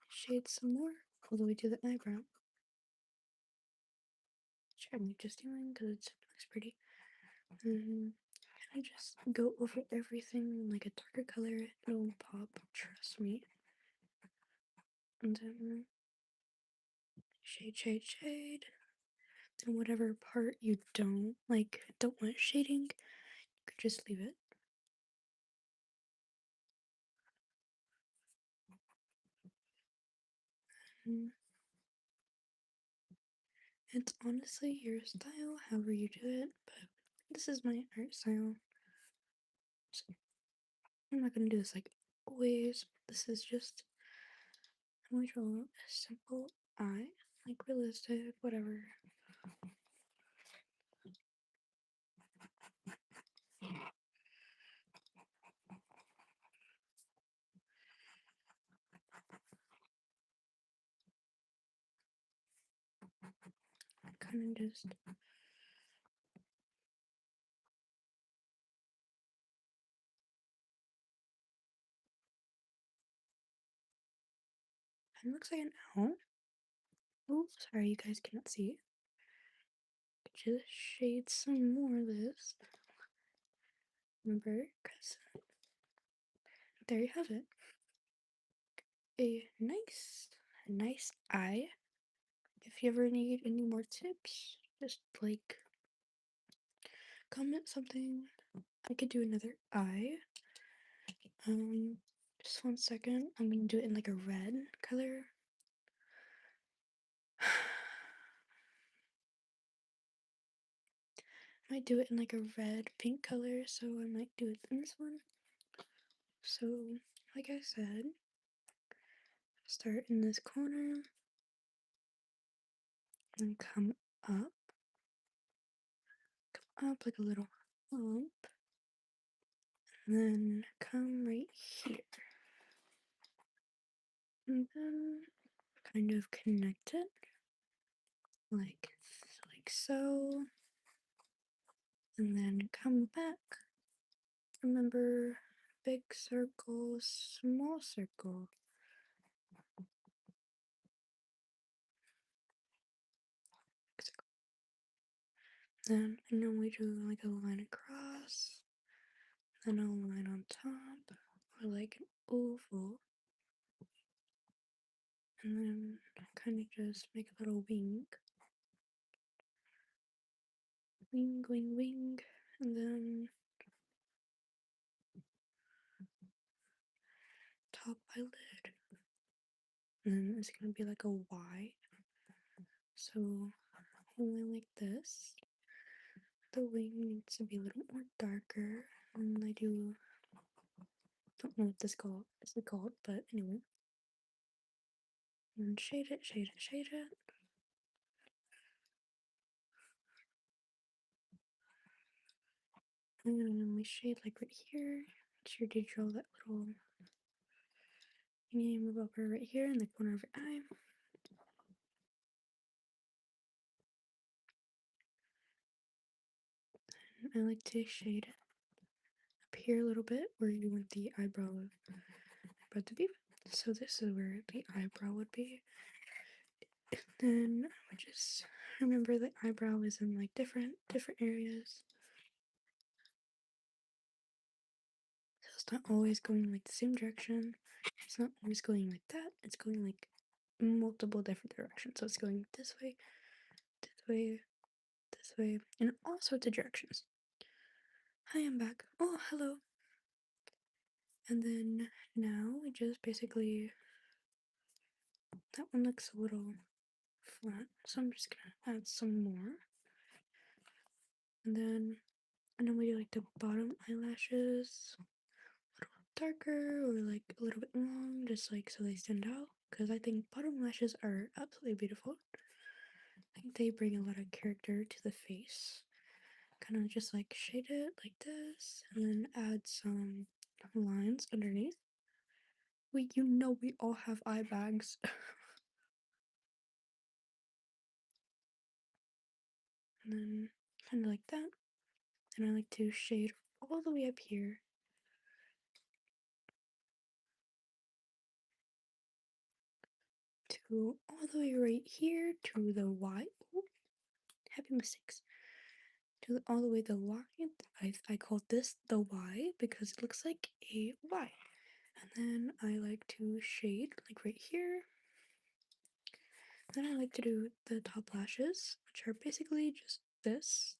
Shade some more all the way to the eyebrow, which I'm just doing because it looks pretty. And I just go over everything like a darker color. It'll pop, trust me. And then shade, shade, shade. Then whatever part you don't want shading, you could just leave it. And it's honestly your style, however you do it, but this is my art style. So I'm not gonna do this like always. This is just, I'm going to draw a simple eye, like realistic, whatever. Kind of just kind of looks like an owl. Oh, sorry, you guys cannot see. Just shade some more of this. Remember, because there you have it. A nice eye. If you ever need any more tips, just like comment something. I could do another eye. Just 1 second. I'm gonna do it in like a red color. I might do it in like a red pink color, so I might do it in this one. So, like I said, start in this corner and come up like a little hump, and then come right here, and then kind of connect it like so, and then come back. Remember big circle, small circle. Then I normally do like a line across, then a line on top, or like an oval, and then kind of just make a little wing, wing, wing, wing, and then top eyelid, and then it's gonna be like a Y. So only like this. The wing needs to be a little more darker, and I don't know what this is called, but anyway. And shade it, shade it, shade it. I'm gonna only shade like right here. Make sure to draw that little thingy move over right here in the corner of your eye. And I like to shade it up here a little bit where you want the eyebrow to be. So this is where the eyebrow would be. Then I would just remember the eyebrow is in like different areas. So it's not always going like the same direction. It's not always going like that. It's going like multiple different directions. So it's going this way, this way, this way, in all sorts of directions. Hi, I'm back. Oh, hello. And then now we just basically, that one looks a little flat, so I'm just gonna add some more. And then we do like the bottom eyelashes a little darker or like a little bit long, just like so they stand out. Because I think bottom lashes are absolutely beautiful. I think they bring a lot of character to the face. Kind of just like shade it like this, and then add some lines underneath. We all have eye bags. And then kind of like that. And I like to shade all the way up here to all the way right here to the Y. Ooh, happy mistakes. To all the way the Y. I call this the Y because it looks like a Y. And then I like to shade like right here. Then I like to do the top lashes, which are basically just this.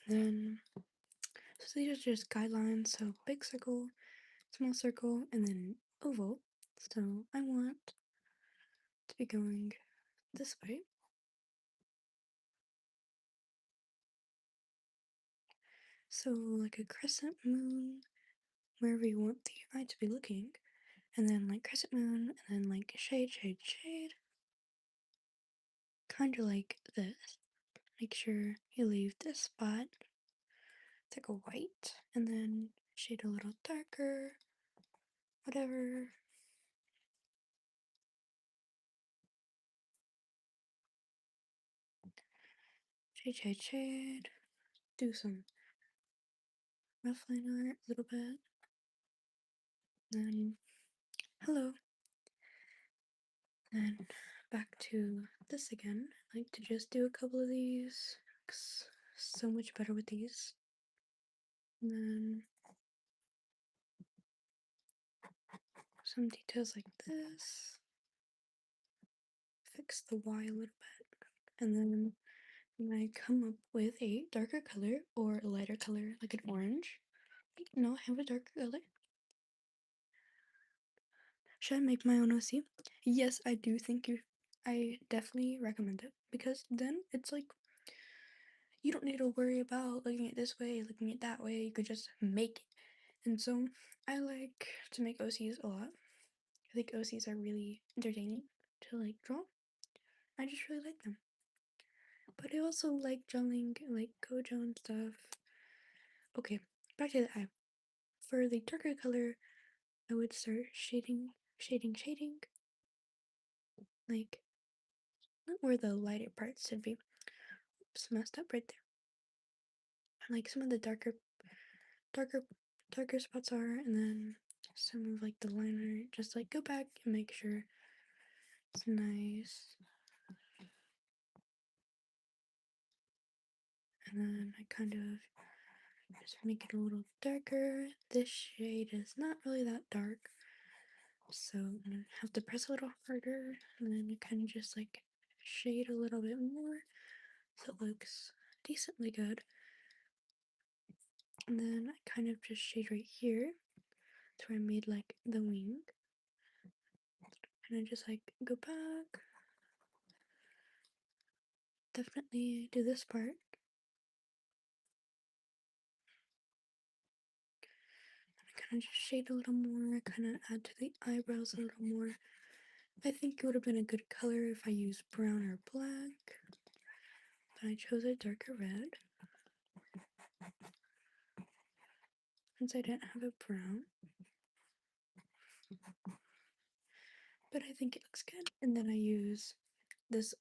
And then, so these are just guidelines. So big circle, small circle, and then oval. So I want to be going this way. So like a crescent moon, wherever you want the eye to be looking. And then like crescent moon, and then like shade, shade, shade. Kind of like this. Make sure you leave this spot. It's like a white, and then shade a little darker, whatever. Shade, shade, shade. Do some rough line art a little bit. Then, hello. And back to this again. I like to just do a couple of these. Looks so much better with these. And then some details like this. Fix the Y a little bit. And then when I come up with a darker color or a lighter color, like an orange. No, I have a darker color. Should I make my own OC? Yes, I do think I definitely recommend it because then it's like you don't need to worry about looking at this way, looking at that way. You could just make it. And so I like to make OCs a lot. I think OCs are really entertaining to like draw. I just really like them. But I also like drawing like Gojo and stuff. Okay, back to the eye. For the darker color, I would start shading, like where the lighter parts should be. Oops, messed up right there. Like some of the darker, darker spots are, and then some of like the liner. Just like go back and make sure it's nice. And then I kind of just make it a little darker. This shade is not really that dark, so I'm gonna have to press a little harder, and then I kind of just like shade a little bit more so it looks decently good. And then I kind of just shade right here to where I made like the wing, and I just like go back. Definitely do this part. I kind of just shade a little more, kind of add to the eyebrows a little more. I think it would have been a good color if I used brown or black, but I chose a darker red since I didn't have a brown. But I think it looks good. And then I use this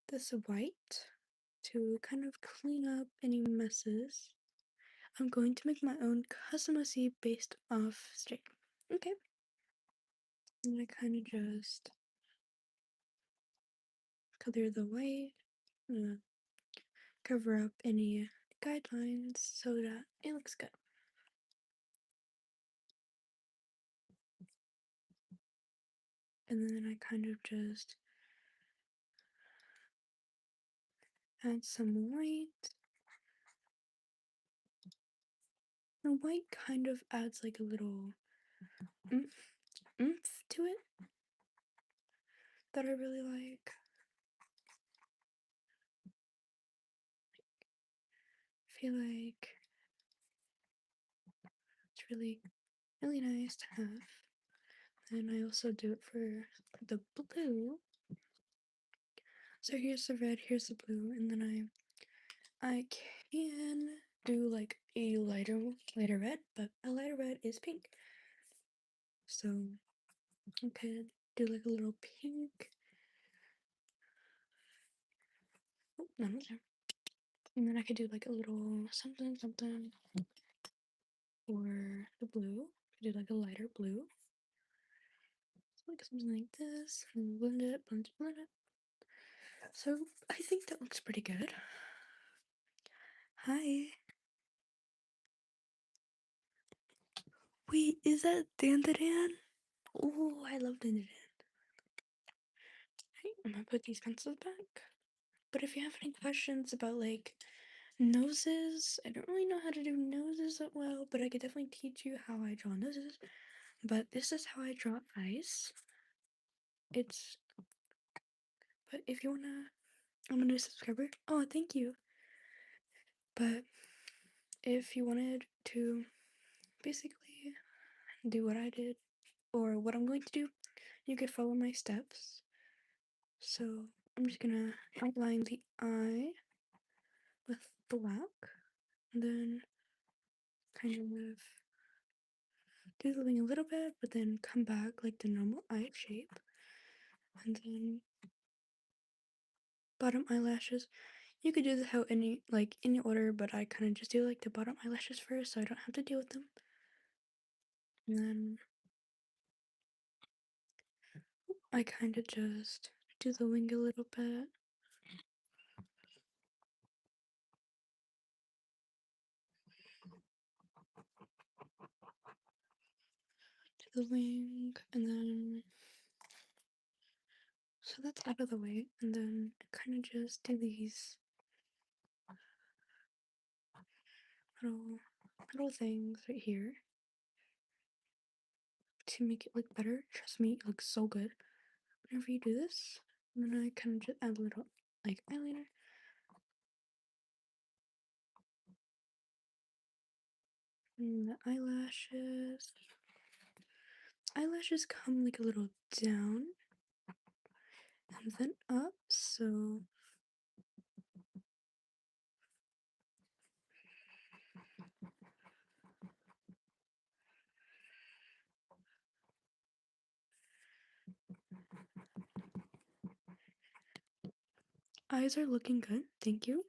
this white to kind of clean up any messes. I'm going to make my own custom OC based off straight. Okay. And I kind of just color the white, cover up any guidelines so that it looks good. And then I kind of just add some white. The white kind of adds like a little oomph to it that I really like. I feel like it's really nice to have. And I also do it for the blue. So here's the red, here's the blue, and then I can do like a lighter red, but a lighter red is pink. So I could do like a little pink. Oh, no, not there. And then I could do like a little something for the blue. I could do like a lighter blue. So like something like this. And blend it, blend it. So I think that looks pretty good. Hi. Wait, is that Dandadan? Oh, I love Dandadan. Hey, I'm gonna put these pencils back. But if you have any questions about like noses, I don't really know how to do noses that well, but I could definitely teach you how I draw noses. But this is how I draw eyes. It's, but if you wanna, I'm a new subscriber. Oh, thank you. But if you wanted to basically do what I did or what I'm going to do, you could follow my steps. So I'm just gonna outline the eye with black, and then kind of do the wing a little bit, but then come back like the normal eye shape, and then bottom eyelashes. You could do this how any order, but I kind of just do like the bottom eyelashes first, so I don't have to deal with them. And then I kind of just do the wing a little bit. Do the wing, and then so that's out of the way, and then kind of just do these little things right here to make it look better. Trust me, it looks so good whenever you do this. And then I kind of just add a little like eyeliner. And the eyelashes. Eyelashes come like a little down and then up, so eyes are looking good. Thank you.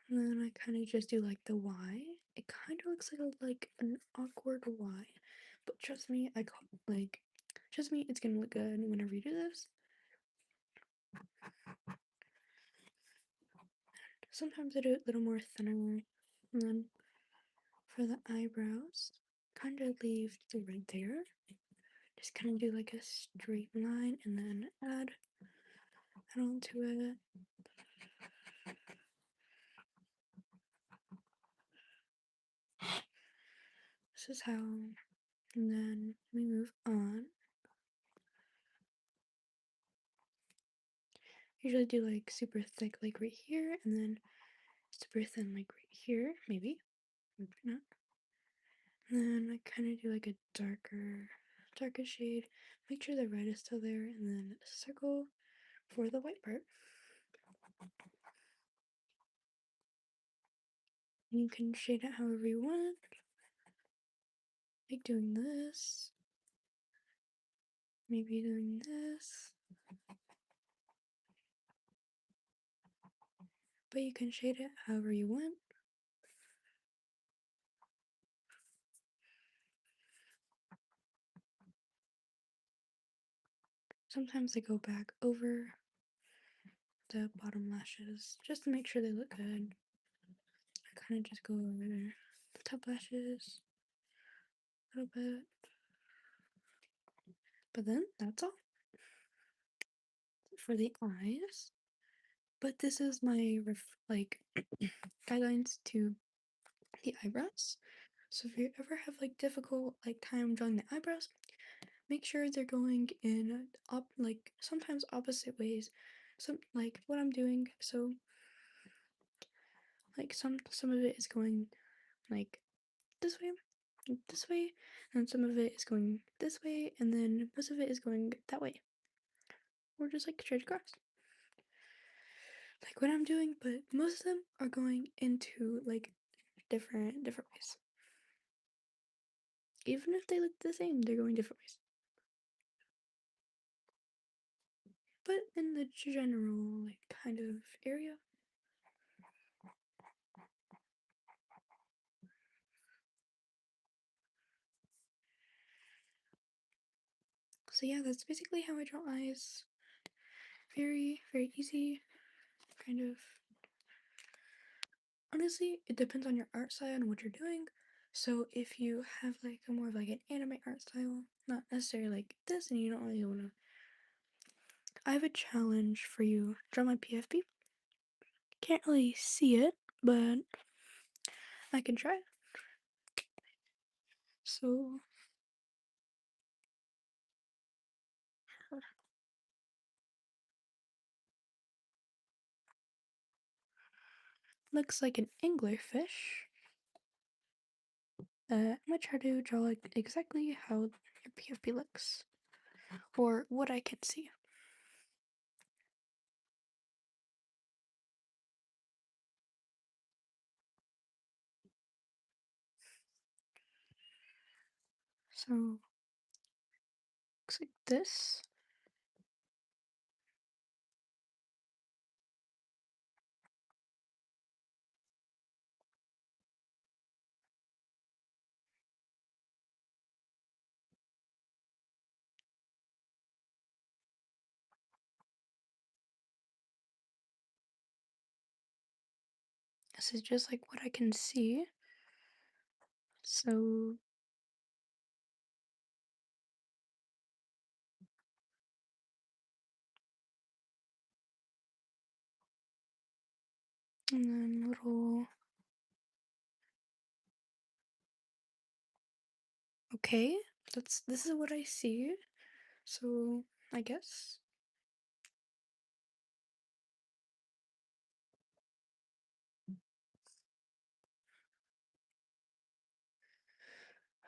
And then I kind of just do like the Y. It kind of looks like an awkward Y, but trust me, trust me, it's gonna look good whenever you do this. Sometimes I do it a little more thinner, and then for the eyebrows, kind of leave the right there. Just kind of do like a straight line, and then add onto it. This is how, and then we move on. Usually do like super thick like right here, and then super thin like right here, maybe not. And then I kind of do like a darker shade. Make sure the red is still there, and then circle for the white part. And you can shade it however you want, like doing this, maybe doing this. But you can shade it however you want. Sometimes I go back over the bottom lashes just to make sure they look good. I kind of just go over the top lashes a little bit. But then that's all for the eyes. But this is my guidelines to the eyebrows. So if you ever have like difficult like time drawing the eyebrows, make sure they're going in sometimes opposite ways. Some like what I'm doing. So like some of it is going like this way, and some of it is going this way, and then most of it is going that way, or just like straight across. Like what I'm doing, but most of them are going into like different ways. Even if they look the same, they're going different ways. But in the general like kind of area. So yeah, that's basically how I draw eyes. Very, very easy. Kind of. Honestly, it depends on your art style and what you're doing. So if you have like a more of like an anime art style, not necessarily like this, and you don't really want to. I have a challenge for you. Draw my PFP. Can't really see it, but I can try. So looks like an anglerfish. I'm gonna try to draw like exactly how your PFP looks, or what I can see. So looks like this. This is just like what I can see. So and then little. Okay, this is what I see. So I guess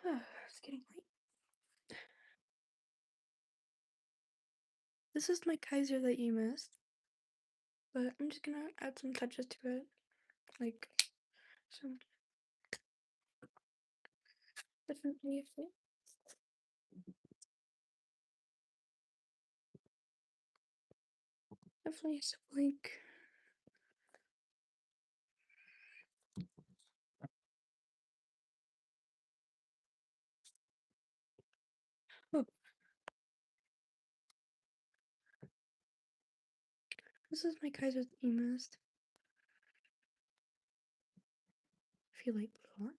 It's getting late. This is my Kaiser that you missed, but I'm just gonna add some touches to it, like some different leaves. Definitely some like oh, this is my Kaiser that you missed. If you like black.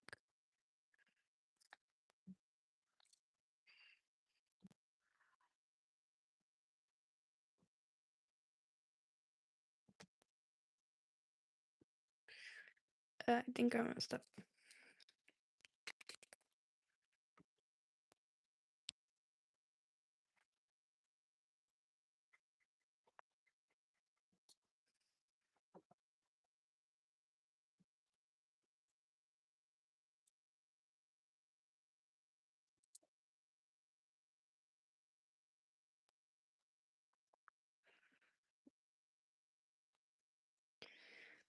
I think I messed up.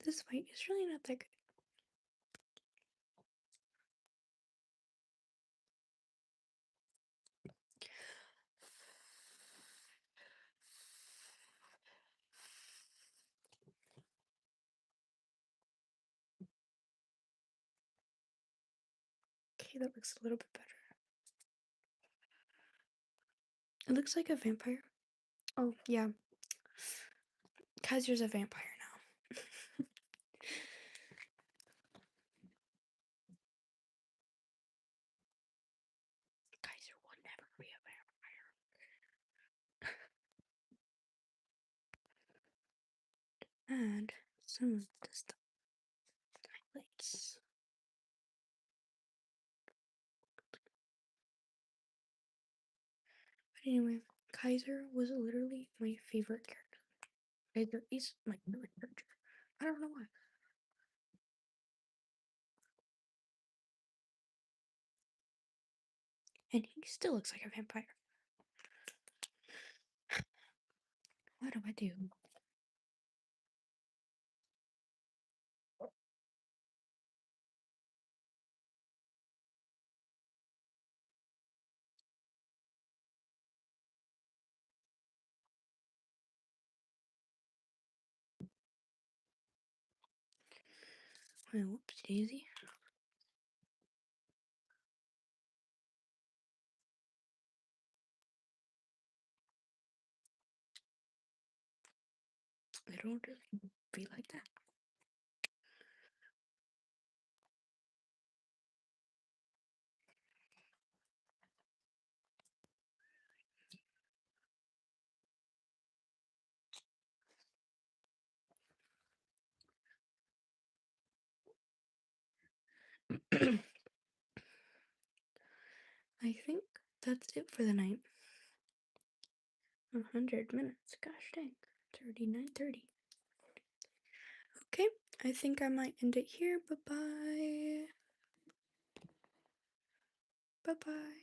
This white is really not that good. Okay, that looks a little bit better. It looks like a vampire. Oh, yeah. Kaiser's a vampire now. Kaiser would never be a vampire. And some of the highlights. But anyway, Kaiser was literally my favorite character. Kaiser is my favorite character. I don't know why. And he still looks like a vampire. What do I do? Well, whoops daisy. I don't really be like that. I think that's it for the night. 100 minutes. Gosh dang. 39:30. Okay, I think I might end it here. Bye bye. Bye bye.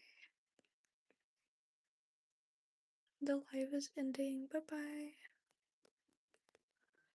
The live is ending. Bye bye.